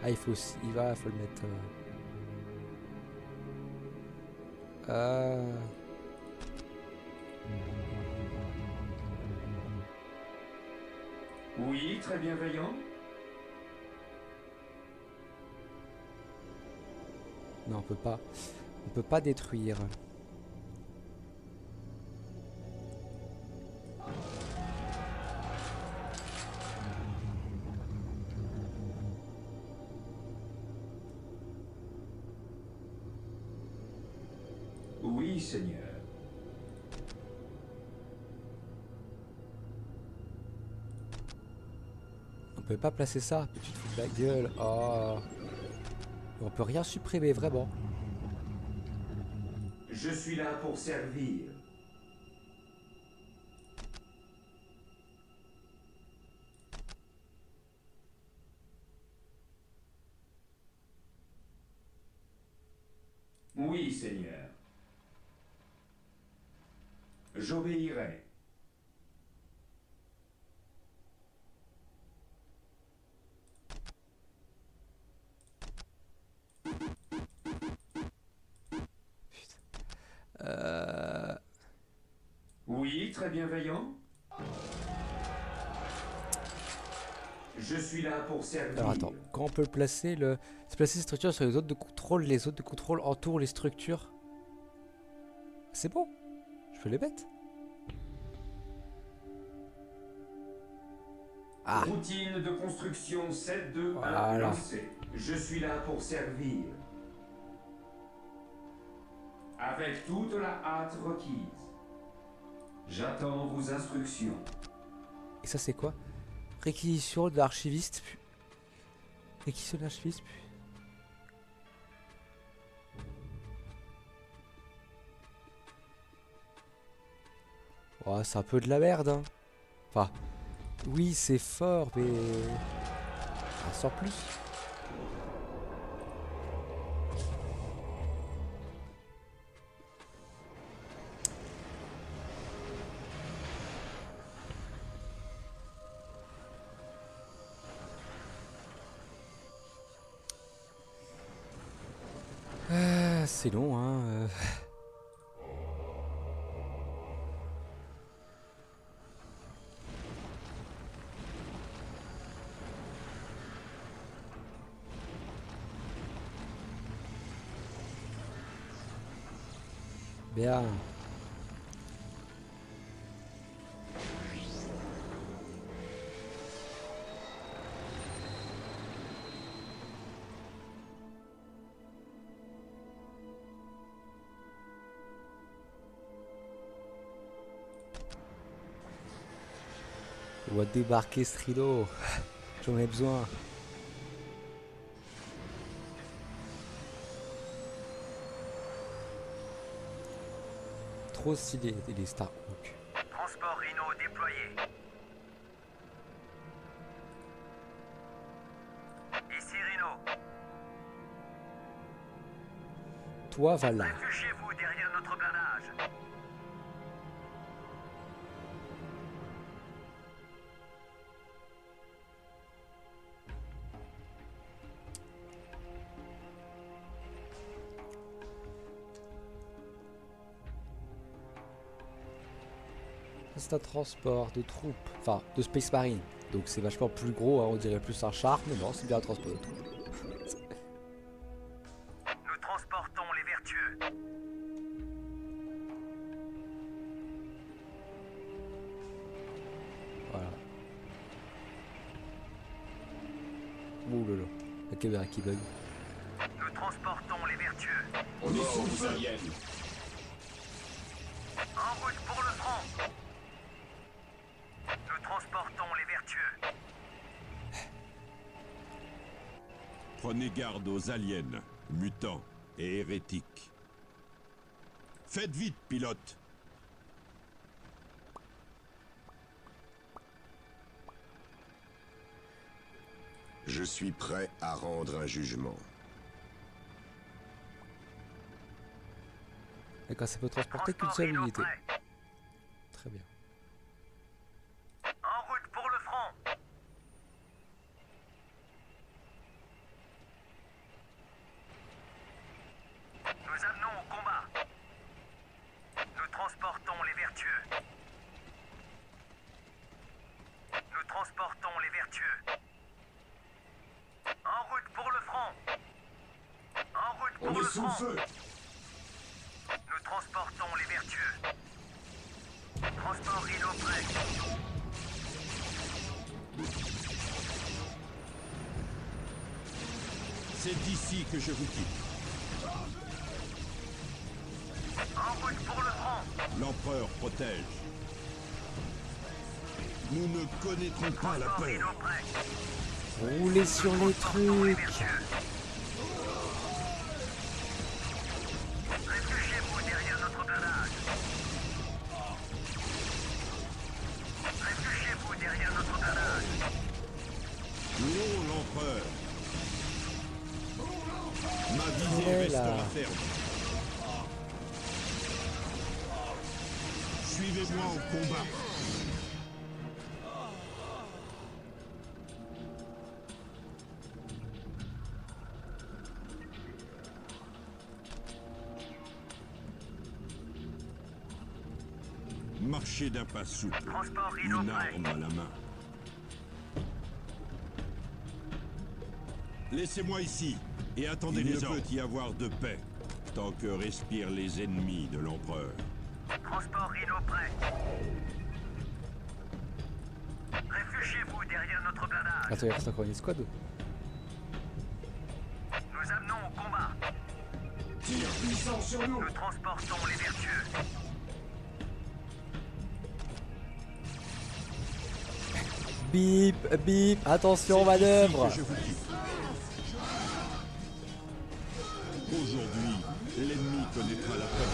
Ah, il faut aussi, faut le mettre. Oui, très bienveillant. Non, on peut pas. On peut pas détruire. Oui, Seigneur. On peut pas placer ça, tu te fous de la gueule. Oh. On peut rien supprimer, vraiment. Je suis là pour servir. Oui, Seigneur. J'obéirai. Oui, très bienveillant. Je suis là pour servir. Alors attends, quand on peut placer le... C'est placer les structures sur les zones de contrôle. Les zones de contrôle entourent les structures. C'est bon. Je peux les mettre. Ah. Routine de construction 7-2 Voilà. lancée. Je suis là pour servir. Avec toute la hâte requise. J'attends vos instructions. Et ça c'est quoi? Réquisition de l'archiviste. Réquisition de l'archiviste. Oh, c'est un peu de la merde, hein. Enfin, oui, c'est fort, mais... sans plus. C'est long, hein. Bien. On va débarquer Strido. J'en ai besoin. Trop stylé les Starhawk. Transport Rhino déployé. Ici Rhino. Toi, va là. Réfugiez-vous derrière notre blindage. C'est un transport de troupes, enfin de Space Marine. Donc c'est vachement plus gros, hein, on dirait plus un char, mais non, c'est bien un transport de troupes. Nous transportons les vertueux. Voilà. Ouh là là, la caméra qui bug. Nous transportons les vertueux. On est sous le feu. En route pour le front. Nous transportons les vertueux. Prenez garde aux aliens, mutants et hérétiques. Faites vite, pilote. Je suis prêt à rendre un jugement. D'accord, ça peut transporter qu'une seule unité. Très bien. En route pour le front. Nous amenons au combat. Nous transportons les vertueux. Nous transportons les vertueux. En route pour le front. En route pour On le est sous le front. feu. Nous transportons les vertueux. Transport Rhino prêt. C'est d'ici que je vous quitte. En route pour le front. L'empereur protège. Nous ne connaîtrons pas la Transport peur. Rhino prêt. Roulez sur les trucs. Réfugiez-vous derrière notre blindage. Réfugiez-vous derrière notre blindage. Louons l'empereur. Ma visée Ouais, là. restera ferme. Suivez-moi au combat. Marchez d'un pas souple, Transport Rhino une prêt. arme à la main. Laissez-moi ici et attendez les ordres. Il ne peut y avoir de paix tant que respirent les ennemis de l'empereur. Transport Rhino prêt. Réfugiez-vous derrière notre blindage. Attends, il reste encore une escouade. Nous amenons au combat. Tire puissant sur nous. Nous transportons les vertueux. Bip, bip, attention, manœuvre. Que je vous dis. Aujourd'hui, l'ennemi connaîtra la peur.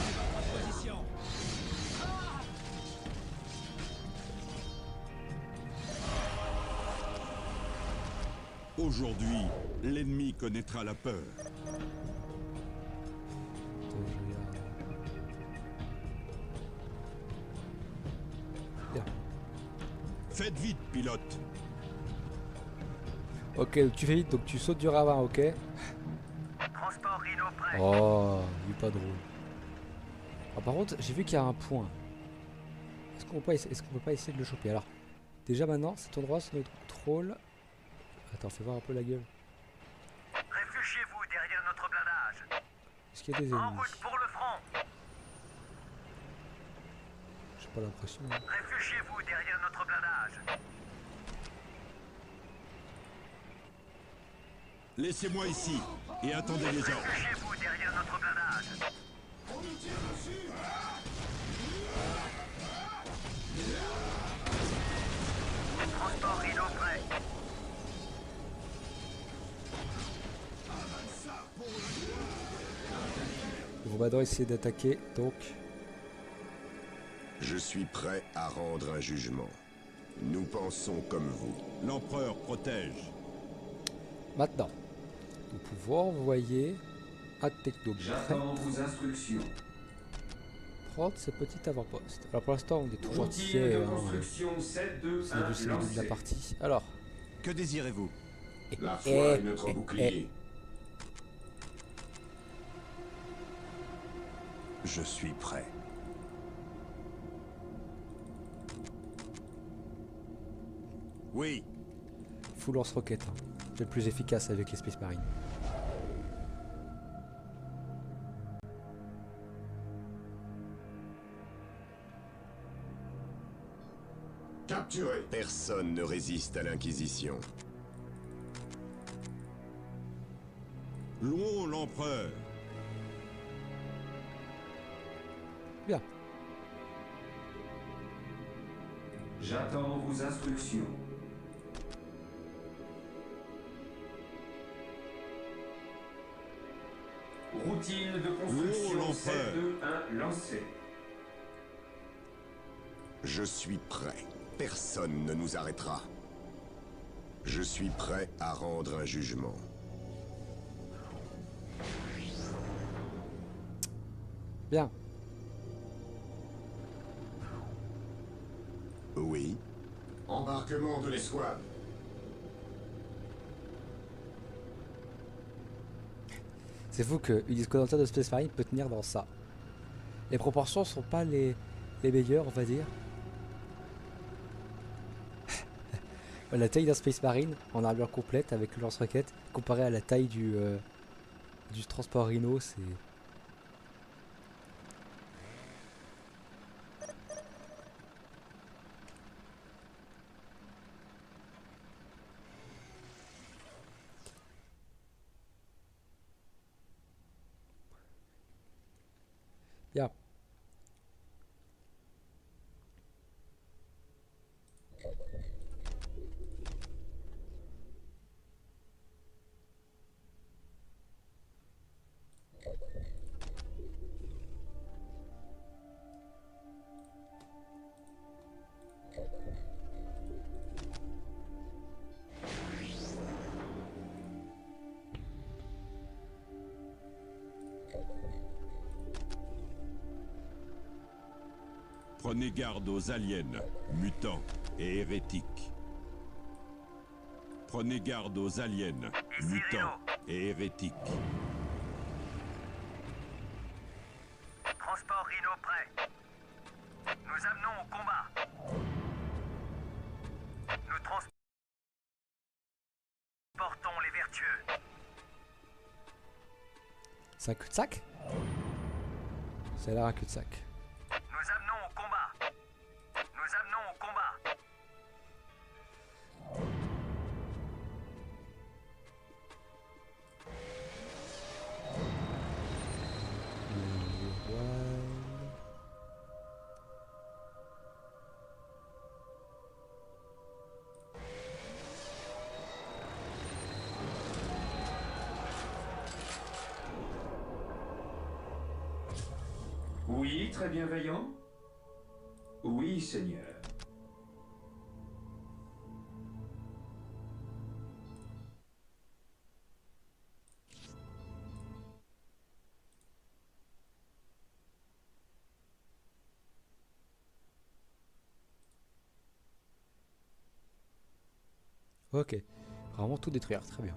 Aujourd'hui, l'ennemi connaîtra la peur. Bien. Faites vite, pilote. Ok, donc tu fais vite, donc tu sautes du ravin, ok. Transport Rhino prêt. Oh, il est pas drôle. Ah, par contre, j'ai vu qu'il y a un point. Est-ce qu'on peut pas essayer de le choper? Alors, déjà maintenant, cet endroit sous notre contrôle. Attends, fais voir un peu la gueule. Réfugiez-vous derrière notre blindage. Est-ce qu'il y a des ennemis? Pour le front. J'ai pas l'impression. Réfugiez-vous derrière notre blindage. Laissez-moi ici et attendez les ordres. Réfugiez-vous derrière notre blindage. Transport Rhino prêt. On va devoir essayer d'attaquer, donc. Je suis prêt à rendre un jugement. Nous pensons comme vous. L'empereur protège. Maintenant, nous pouvons envoyer un technobus J'attends vos instructions. prendre ce petit avant-poste. Alors pour l'instant, on est toujours Routine tiers. de construction 7-2-1 C'est le début de la lancé. partie. Alors. Que désirez-vous? La foi est notre bouclier. Je suis prêt. Oui. Full lance-roquette. Hein. C'est le plus efficace avec les Space Marines. Capturé. Personne ne résiste à l'Inquisition. Louons l'empereur. Bien. J'attends vos instructions. Routine de construction l'empereur. 7-2-1 lancée. Je suis prêt. Personne ne nous arrêtera. Je suis prêt à rendre un jugement. Bien. Oui. Embarquement de l'escouade. C'est fou qu'une escouade entière de Space Marine peut tenir dans ça. Les proportions sont pas les meilleures, on va dire. La taille d'un Space Marine en armure complète avec le lance-roquette comparé à la taille du transport Rhino, c'est... Bien. Prenez garde aux aliens, mutants et hérétiques. Prenez garde aux aliens, mutants et hérétiques. Transport Rhino prêt. Nous amenons au combat. Nous transportons les vertueux. C'est un cul-de-sac? Ça a l'air un cul-de-sac. Nous amenons au combat. Nous amenons au combat. Oui, très bienveillant. Oui, Seigneur. Ok. Vraiment tout détruire, très bien.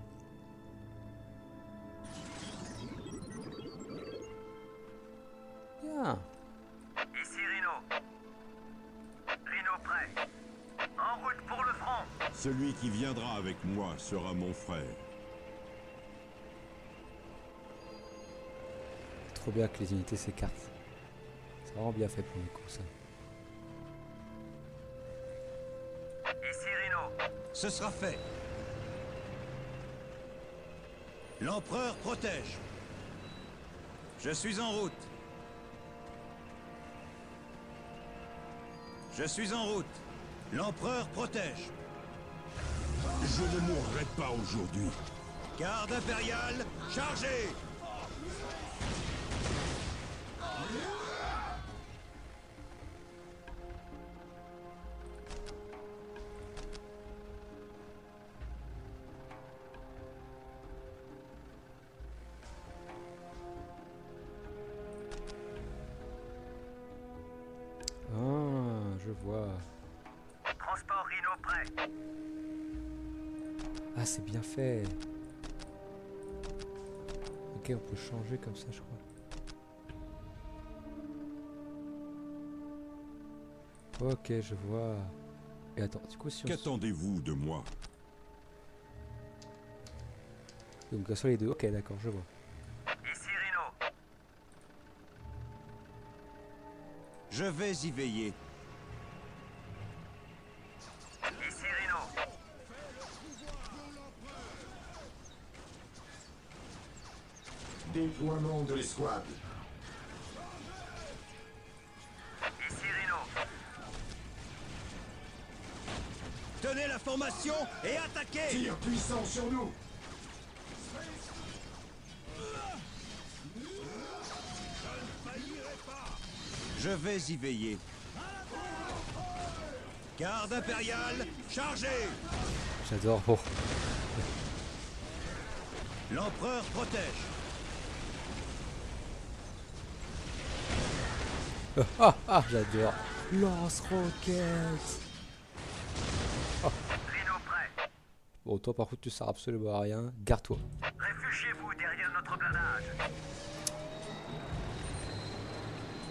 Bien. Ici Rhino. Rhino prêt. En route pour le front. Celui qui viendra avec moi sera mon frère. Trop bien que les unités s'écartent. C'est vraiment bien fait pour le coup ça. Ici Rhino. Ce sera fait. L'empereur protège. Je suis en route. Je suis en route. L'empereur protège. Je ne mourrai pas aujourd'hui. Garde impériale, chargez! Ah, je vois. Transport Rhino prêt. Ah, c'est bien fait. Ok, on peut changer comme ça, je crois. Ok, je vois. Et attends, du coup, si on... Qu'attendez-vous de moi? Donc, sur les deux. Ok, d'accord, je vois. Ici Rhino. Je vais y veiller. Ici Rhino. Déploiement de l'escouade. Ici Rhino. Tenez la formation et attaquez! Tir puissant sur nous. Je vais y veiller. Garde impériale, chargez! J'adore. Oh. L'empereur protège. Ah, j'adore. Lance-roquette. Rhino prêt. Bon, toi, par contre, tu sers absolument à rien. Garde-toi. Réfugiez-vous derrière notre blindage.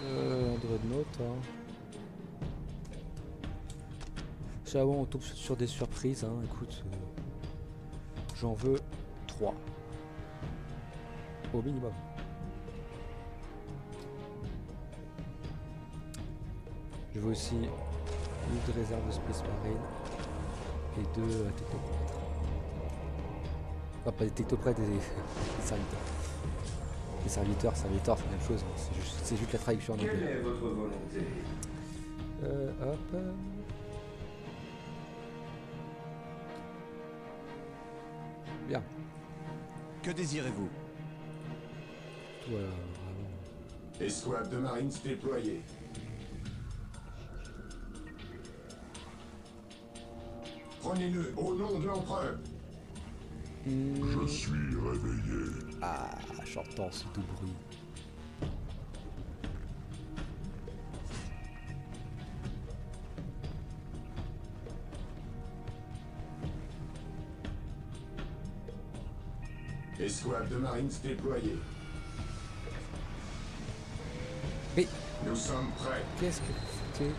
Un dreadnought, hein. J'avoue, on tombe sur des surprises, hein. Écoute, j'en veux 3. Au minimum. Je veux aussi une de réserve de Space Marine et 2 technoprêtres. Enfin, pas des technoprêtres, des serviteurs. Les serviteurs, c'est la même chose. C'est juste la traduction en Quelle anglais. est votre volonté? Hop. Bien. Que désirez-vous? Voilà, vraiment. Escouade de Marines déployée. Prenez-le au nom de l'empereur. Je suis réveillé. Ah, j'entends ce doux bruit. Escouade de Marines déployée. Mais Nous sommes prêts. qu'est-ce que vous foutez?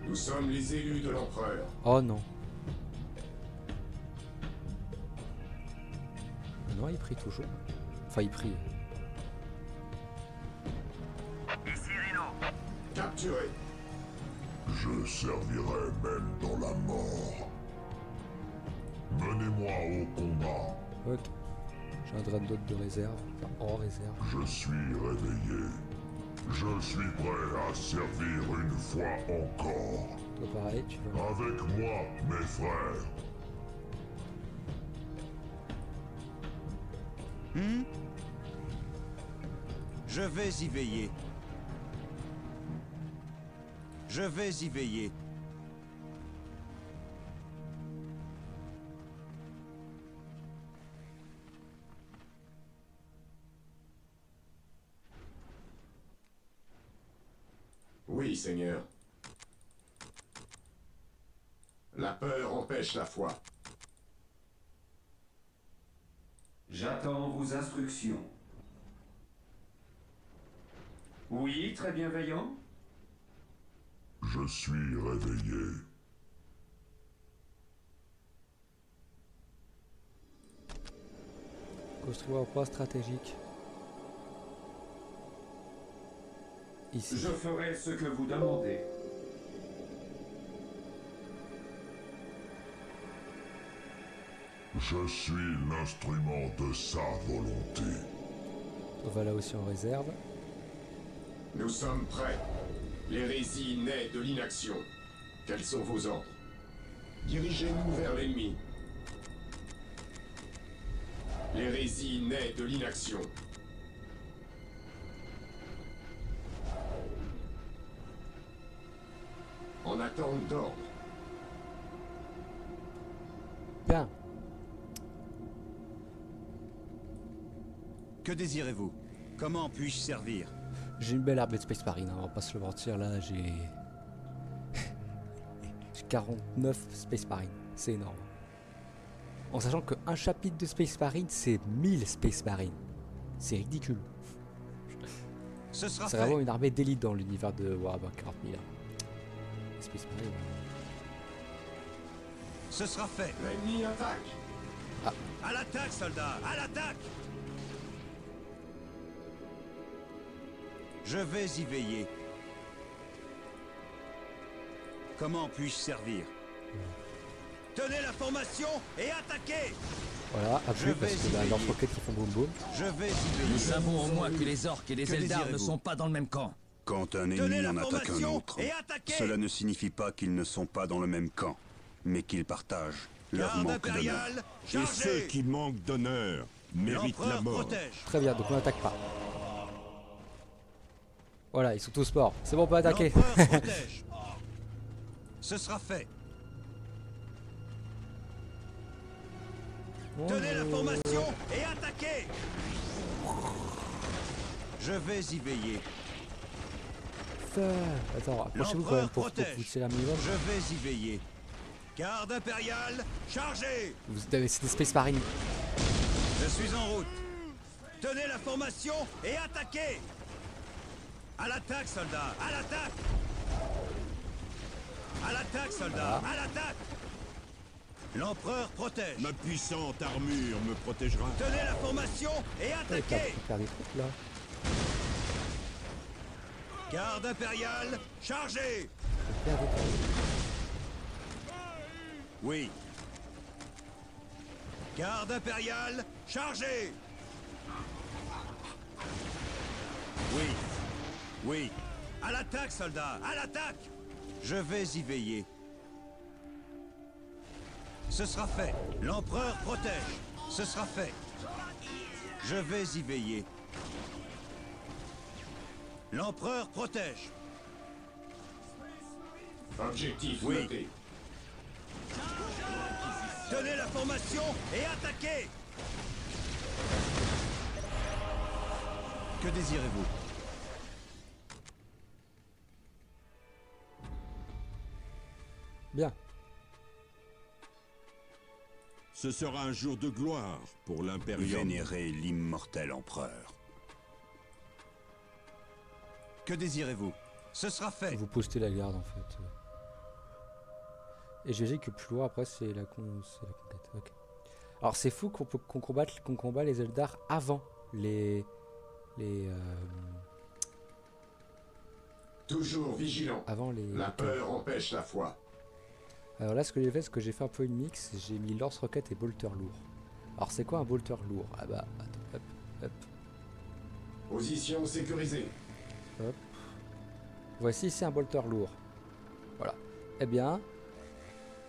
Nous sommes les élus de l'empereur. Oh non. Non, il prie toujours. Enfin, il prie. Ici Rhino. Capturé. Je servirai même dans la mort. Menez-moi au combat. Ok. J'ai un dreadnought de réserve. Enfin, en réserve. Je suis réveillé. Je suis prêt à servir une fois encore. Toi, pareil, tu vas. Avec moi, mes frères. Je vais y veiller. Je vais y veiller. Oui, Seigneur. La peur empêche la foi. J'attends vos instructions. Oui, très bienveillant. Je suis réveillé. Construire un point stratégique. Ici. Je ferai ce que vous demandez. Je suis l'instrument de sa volonté. On va là aussi en réserve. Nous sommes prêts. L'hérésie naît de l'inaction. Quels sont vos ordres? Dirigez-nous vers l'ennemi. L'hérésie naît de l'inaction. En attente d'ordre. Bien. Que désirez-vous? Comment puis-je servir? J'ai une belle armée de Space Marine, hein, on va pas se le mentir, là j'ai... j'ai 49 Space Marine, c'est énorme. En sachant qu'un chapitre de Space Marine, c'est 1000 Space Marine. C'est ridicule. Ce sera C'est fait. vraiment une armée d'élite dans l'univers de Warhammer 40 000. Space Marine. Ce sera fait. L'ennemi attaque. À l'attaque, soldats! À l'attaque! Je vais y veiller. Comment puis-je servir? Tenez la formation et attaquez! Voilà, appuie parce que là, leurs roquettes qui font boum boum. Je vais y veiller. Nous savons au moins que les orques et les Eldar ne sont pas dans le même camp. Quand un Tenez ennemi la en attaque un formation autre, et attaquez! cela ne signifie pas qu'ils ne sont pas dans le même camp, mais qu'ils partagent leur Garde manque d'honneur. impériale, Et ceux chargez! qui manquent d'honneur méritent la L'empereur mort. protège. Très bien, donc on n'attaque pas. Voilà, ils sont tous morts. C'est bon, on peut attaquer. L'empereur protège. Ce sera fait. Tenez la formation et attaquez! Je vais y veiller. Attends, approchez-vous quand même pour vous tirer un minimum. Je vais y veiller. Garde impériale, chargez! Vous avez c'est des Space Marines. Je suis en route. Tenez la formation et attaquez! À l'attaque, soldats! À l'attaque! À l'attaque, soldats! À l'attaque! L'empereur protège. Ma puissante armure me protégera. Tenez la formation et attaquez! Faire des trucs là. Garde impériale, chargez! Faire des trucs. Oui. Garde impériale, chargez! Oui. Oui. À l'attaque, soldats! À l'attaque! Je vais y veiller. Ce sera fait. L'empereur protège. Ce sera fait. Je vais y veiller. L'empereur protège. Objectif Oui. noté. Tenez la formation et attaquez! Que désirez-vous? Bien. Ce sera un jour de gloire pour l'Imperium. Vénérer l'immortel empereur. Que désirez-vous? Ce sera fait. Vous postez la garde en fait. Et j'ai dit que plus loin après c'est la conquête. Ok. Alors c'est fou qu'on combat les Eldar avant les Toujours vigilant. avant les. La peur empêche la foi. Alors là ce que j'ai fait, c'est que j'ai fait un peu une mix. J'ai mis lance-roquette et bolter lourd. Alors c'est quoi un bolter lourd? Ah bah attends, hop, hop, Position sécurisée. hop. Voici ici un bolter lourd. Voilà. Eh bien,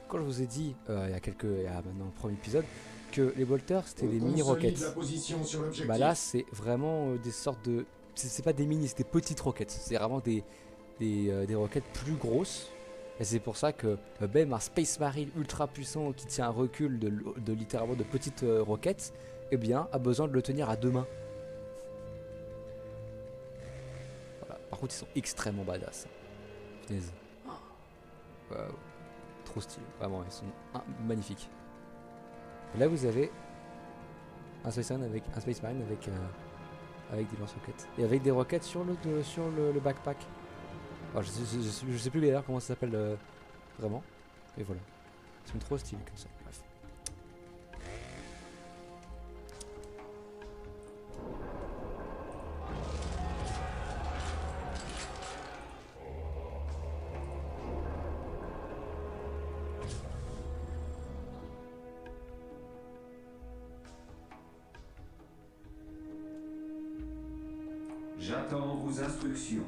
quand je vous ai dit il y a maintenant le premier épisode que les bolters c'était des mini roquettes. La position sur l'objectif. Bah là c'est vraiment des sortes de, c'est pas des mini, c'est des petites roquettes. C'est vraiment des roquettes plus grosses. Et c'est pour ça que même un Space Marine ultra puissant qui tient un recul de littéralement de petites roquettes, eh bien a besoin de le tenir à deux mains. Voilà. Par contre ils sont extrêmement badass. Punaise. Waouh. trop stylés. Vraiment, ils sont magnifiques. Et là, vous avez un Space Marine avec des lance-roquettes. Et avec des roquettes sur le backpack. Alors, je sais plus d'ailleurs comment ça s'appelle vraiment. Et voilà. Ils sont trop stylés comme ça. Bref. J'attends vos instructions.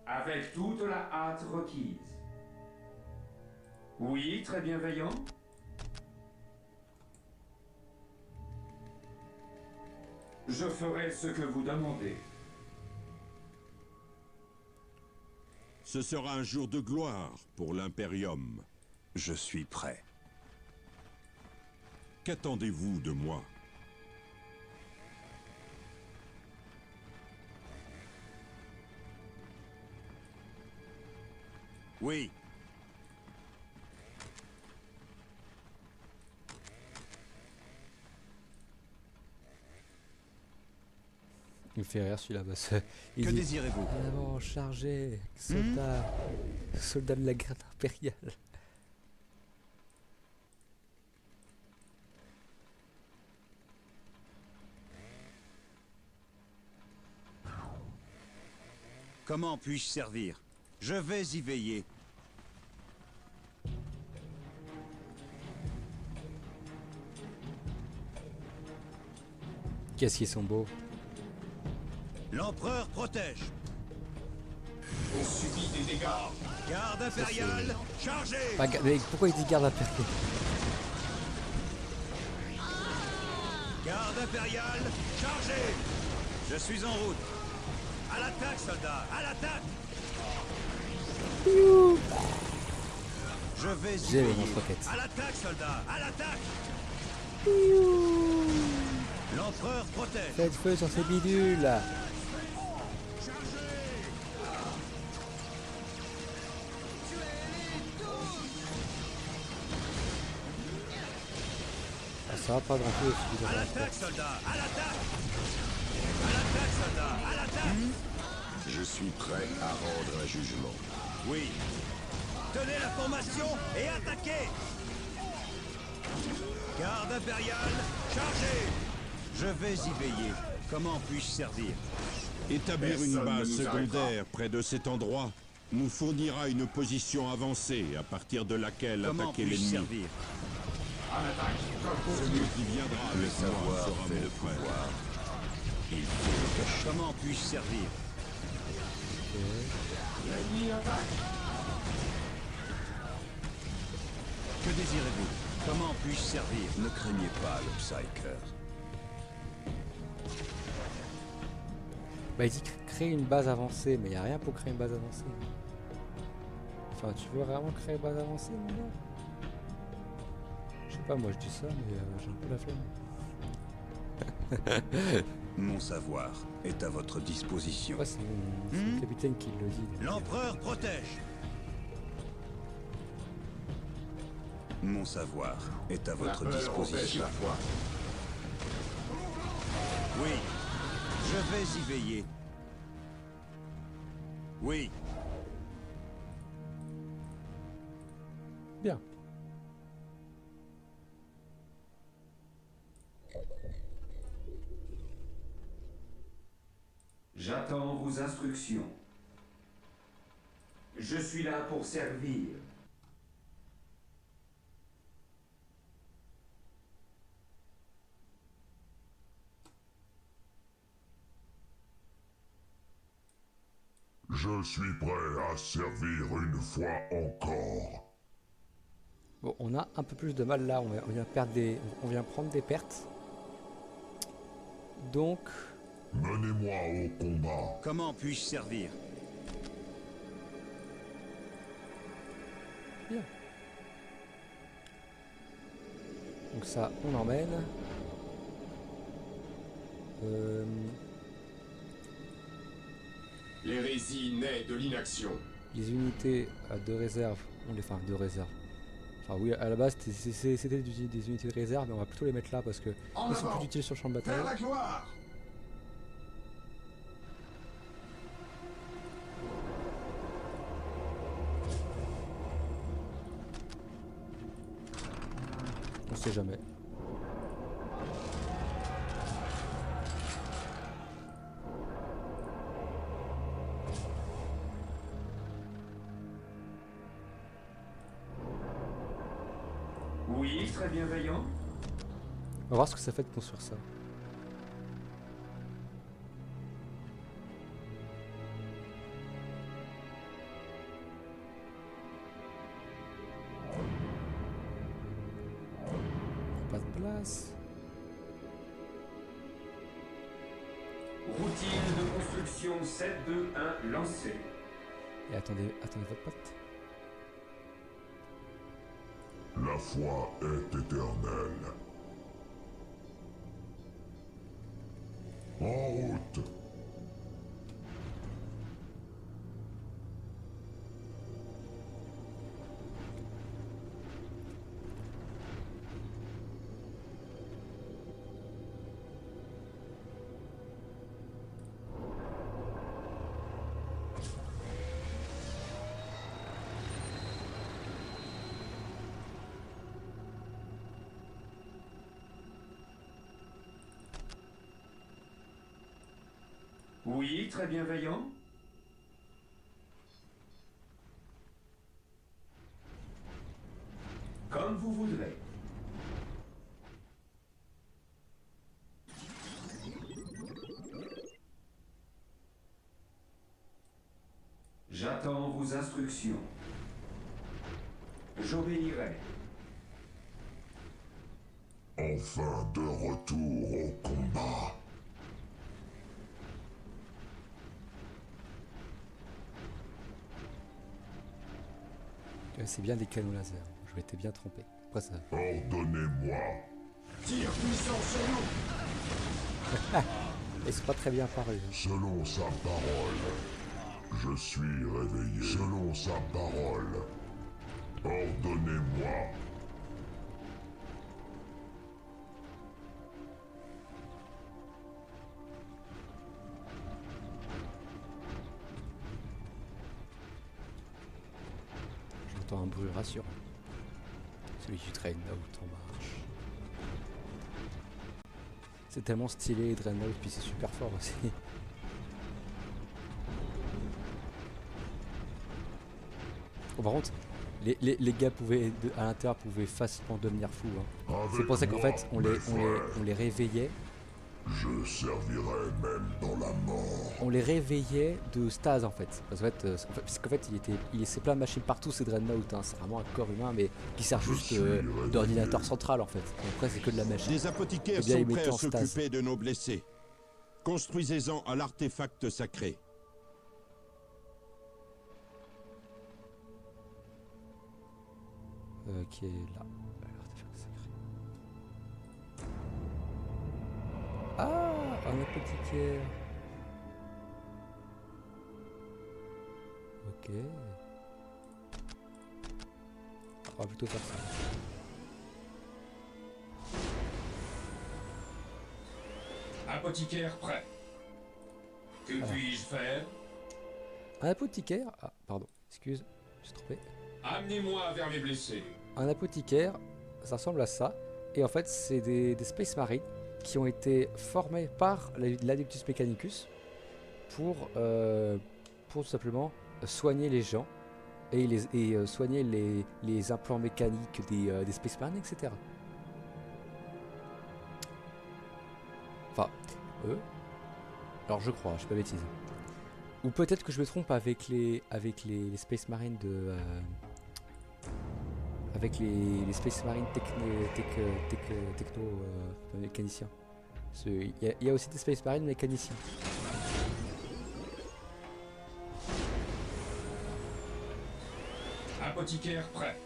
Avec toute la hâte requise. Oui, très bienveillant. Je ferai ce que vous demandez. Ce sera un jour de gloire pour l'Imperium. Je suis prêt. Qu'attendez-vous de moi? Oui. Il me fait rire celui-là. Que désirez-vous? En avant, chargé, soldat, soldat de la garde impériale. Comment puis-je servir? Je vais y veiller. Qu'est-ce qu'ils sont beaux. L'empereur protège. On subit des dégâts. Garde impériale, chargez. Mais pourquoi il dit garde impériale? Garde impériale, chargez. Je suis en route. À l'attaque, soldats, à l'attaque. Je vais y J'ai les veiller. lance-roquettes. À l'attaque, soldats, à l'attaque. L'empereur protège. Faites feu sur ces bidules là. Ah, ça va pas grand chose. À l'attaque, soldats, à l'attaque. À l'attaque, soldats, à l'attaque. Je suis prêt à rendre un jugement. Oui. Tenez la formation et attaquez. Garde impériale, chargez. Je vais y veiller. Comment puis-je servir? Établir une Personne ne base nous secondaire près de cet endroit nous fournira une position avancée à partir de laquelle Comment attaquer puis-je l'ennemi. servir? Celui qui viendra Le avec moi savoir sera fait mon le frère. pouvoir. Il faut le cacher. Comment puis-je servir? Que désirez-vous? Comment puis-je servir? Ne craignez pas le Psyker. Bah il dit créer une base avancée, mais il n'y a rien pour créer une base avancée. Enfin, tu veux vraiment créer une base avancée, mon gars? Je sais pas, moi je dis ça, mais j'ai un peu la flemme. Mon savoir est à votre disposition. Ouais, c'est le capitaine qui le dit. L'empereur protège. Mon savoir est à votre La peur empêche disposition. la foi. Oui, je vais y veiller. Oui, Bien. J'attends vos instructions. Je suis là pour servir. Je suis prêt à servir une fois encore. Bon, on a un peu plus de mal là, on vient perdre on vient prendre des pertes. Donc, Menez-moi au combat. comment puis-je servir? donc ça, on emmène. L'hérésie naît de l'inaction. Les unités de réserve, enfin de réserve. Enfin oui, à la base c'était des unités de réserve, mais on va plutôt les mettre là parce que ils sont plus utiles sur le champ de bataille. Vers la gloire! On sait jamais. Oui, très bienveillant. On va voir ce que ça fait de construire ça. Pas de place. Routine de construction 7-2-1 lancée. Et attendez votre pote. La foi est éternelle. En route. Oui, très bienveillant. Comme vous voudrez. J'attends vos instructions. J'obéirai. Enfin de retour au combat. C'est bien des canons laser. Je m'étais bien trompé. Après ça. Ordonnez-moi. Tire puissant sur nous! Ils sont pas très bien parus. Selon sa parole, je suis réveillé. Selon sa parole, ordonnez-moi. J'entends un bruit rassurant. Celui du Dreadnought en marche. C'est tellement stylé Dreadnought, puis c'est super fort aussi. Oh, par contre, les gars à l'intérieur pouvaient facilement devenir fous. Hein. C'est pour ça qu'en fait on les réveillait. Je servirai même dans la mort. On les réveillait de stase en fait. Parce qu'en fait c'est plein de machines partout ces Dreadnought. Hein. C'est vraiment un corps humain mais qui sert juste d'ordinateur central en fait. Et après c'est que de la machine. Des apothicaires sont prêts à s'occuper de nos blessés. Construisez-en à l'artefact sacré. Qui est là. L'artefact sacré. Ah, un apothicaire. Ok. On va plutôt faire ça. Apothicaire prêt. Que puis-je faire? Un apothicaire. Ah, pardon. Excuse, je suis trompé. Amenez-moi vers les blessés. Un apothicaire, ça ressemble à ça. Et en fait, c'est des Space Marines qui ont été formés par l'Adeptus Mechanicus pour tout simplement soigner les gens et soigner les implants mécaniques des Space Marines, etc. Enfin, alors je crois, je sais pas bêtise. Ou peut-être que je me trompe avec les Space Marines de... avec les Space Marines techno mécaniciens. Il y a aussi des Space Marines mécaniciens. Apothicaire prêt.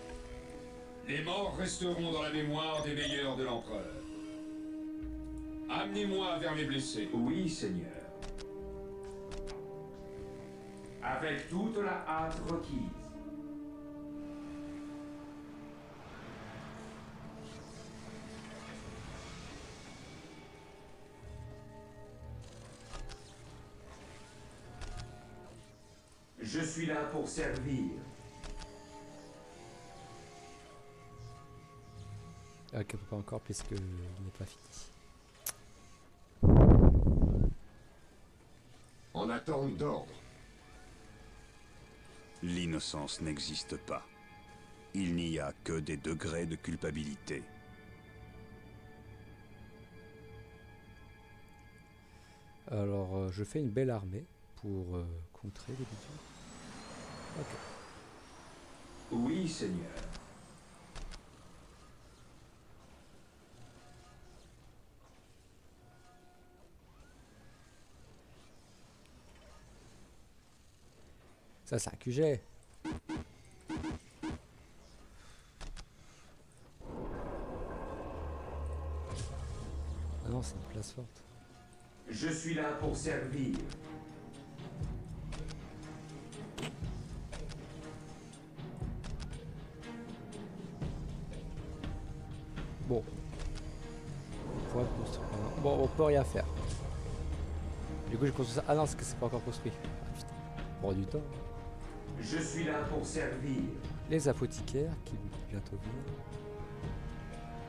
Les morts resteront dans la mémoire des meilleurs de l'Empereur. Amenez-moi vers mes blessés. Oui, Seigneur. Avec toute la hâte requise. Je suis là pour servir. Ok, pas encore puisque il n'est pas fini. En attente d'ordre. L'innocence n'existe pas. Il n'y a que des degrés de culpabilité. Alors, je fais une belle armée pour contrer les bidules. Ok. Oui, Seigneur. Ça, c'est un QG. Ah non, c'est une place forte. Je suis là pour servir. Bon. On pourra construire. Bon, on peut rien faire. Du coup, j'ai construit ça. Ah non, c'est pas encore construit. Ah, putain. On prend du temps. Je suis là pour servir. Les apothicaires qui vont bientôt venir.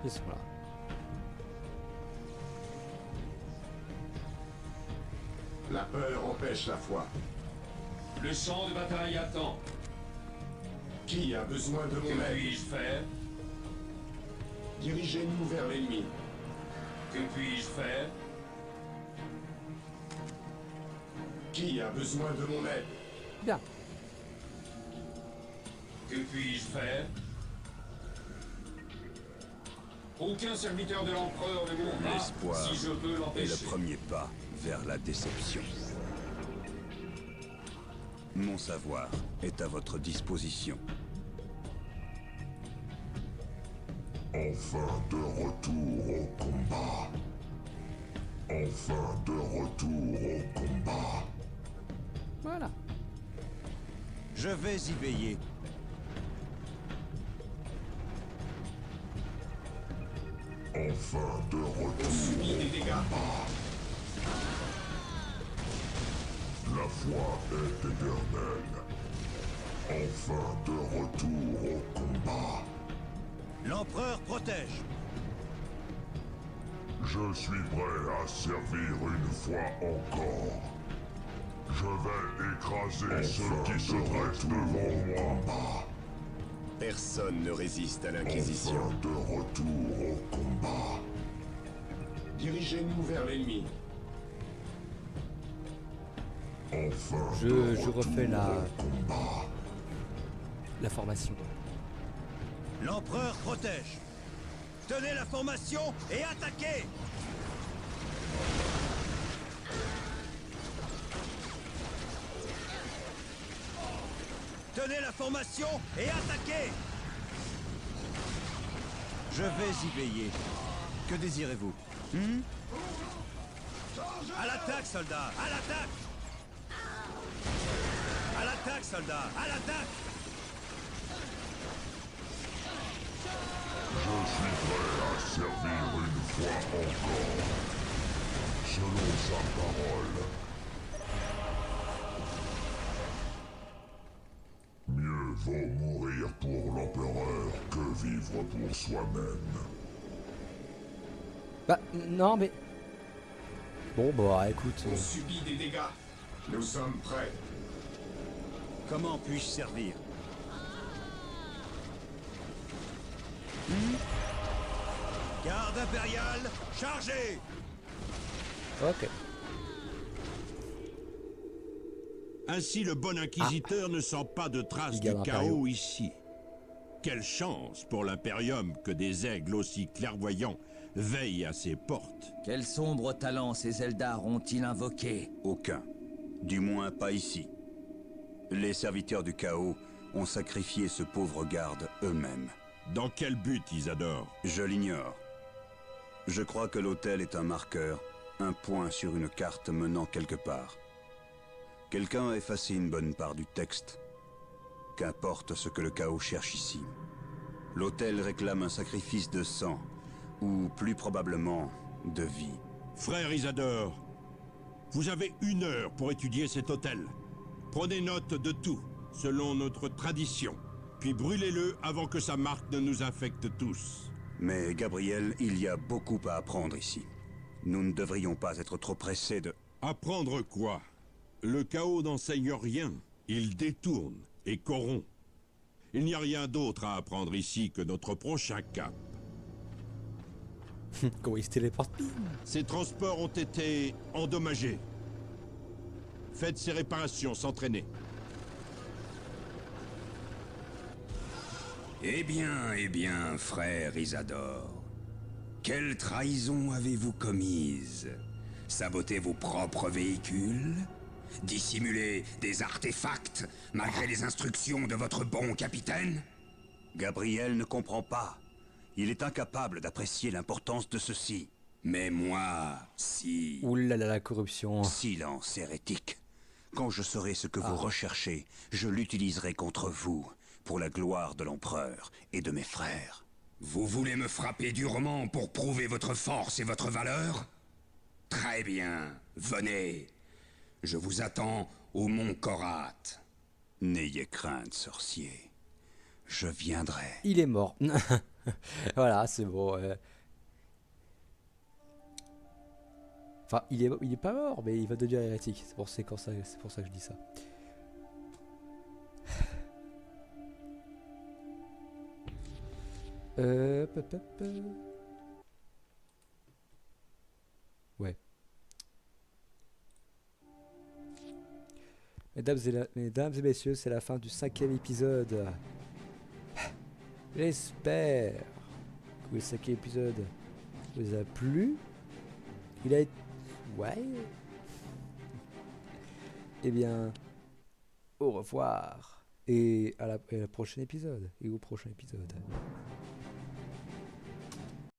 Ils sont là. La peur empêche la foi. Le champ de bataille attend. Qui a besoin de mon Que aide? puis-je faire? Dirigez-nous vers l'ennemi. Que puis-je faire? Qui a besoin de mon aide? Bien. Que puis-je faire? Aucun serviteur de l'empereur ne mourra L'espoir si je peux est le l'empêcher. premier pas vers la déception. Mon savoir est à votre disposition. Enfin de retour au combat. Enfin de retour au combat. Voilà. Je vais y veiller. Enfin de retour Subis des dégâts. La foi est éternelle. Enfin de retour au combat. L'empereur protège. Je suis prêt à servir une fois encore. Je vais écraser ceux qui se dressent devant moi. Personne ne résiste à l'Inquisition. Enfin de retour au combat. Dirigez-nous vers l'ennemi. Enfin Je de refais retour au combat. la formation. L'empereur protège. Tenez la formation et attaquez. Tenez la formation et attaquez. Je vais y veiller. Que désirez-vous? À l'attaque, soldats! À l'attaque! À l'attaque, soldats! À l'attaque! Je suis prêt à servir une fois encore. Selon sa parole. Mieux vaut mourir pour l'empereur que vivre pour soi-même. Bah, non, mais... Bon, bah, écoute... On subit des dégâts. Nous sommes prêts. Comment puis-je servir? Garde impériale, chargez! Ok. Ainsi, le bon inquisiteur ne sent pas de traces Les du gardes chaos impériaux. ici. Quelle chance pour l'Imperium que des aigles aussi clairvoyants veillent à ses portes. Quel sombre talent ces Eldar ont-ils invoqué? Aucun. Du moins pas ici. Les serviteurs du chaos ont sacrifié ce pauvre garde eux-mêmes. Dans quel but, Isadore? Je l'ignore. Je crois que l'hôtel est un marqueur, un point sur une carte menant quelque part. Quelqu'un a effacé une bonne part du texte. Qu'importe ce que le chaos cherche ici. L'hôtel réclame un sacrifice de sang, ou plus probablement, de vie. Frère Isadore, vous avez 1 heure pour étudier cet hôtel. Prenez note de tout, selon notre tradition. Puis brûlez-le avant que sa marque ne nous infecte tous. Mais Gabriel, il y a beaucoup à apprendre ici. Nous ne devrions pas être trop pressés de... Apprendre quoi? Le chaos n'enseigne rien. Il détourne et corrompt. Il n'y a rien d'autre à apprendre ici que notre prochain cap. Comment il se téléporte? Ces transports ont été endommagés. Faites ces réparations sans traîner. Eh bien, frère Isadore. Quelle trahison avez-vous commise? Saboter vos propres véhicules? Dissimuler des artefacts, malgré les instructions de votre bon capitaine? Gabriel ne comprend pas. Il est incapable d'apprécier l'importance de ceci. Mais moi, si... Ouh là là, la corruption. Silence, hérétique. Quand je saurai ce que vous recherchez, je l'utiliserai contre vous, pour la gloire de l'empereur et de mes frères. Vous voulez me frapper durement pour prouver votre force et votre valeur? Très bien, venez. Je vous attends au mont Korat. N'ayez crainte, sorcier. Je viendrai. Il est mort. Voilà, c'est bon. Enfin, il est pas mort, mais il va devenir hérétique. C'est pour ça que je dis ça. Hop. Ouais. Mesdames et messieurs, c'est la fin du 5e épisode. J'espère que le 5e épisode vous a plu. Il a été... Ouais. Eh bien, au revoir. Et à la prochaine épisode. Et au prochain épisode.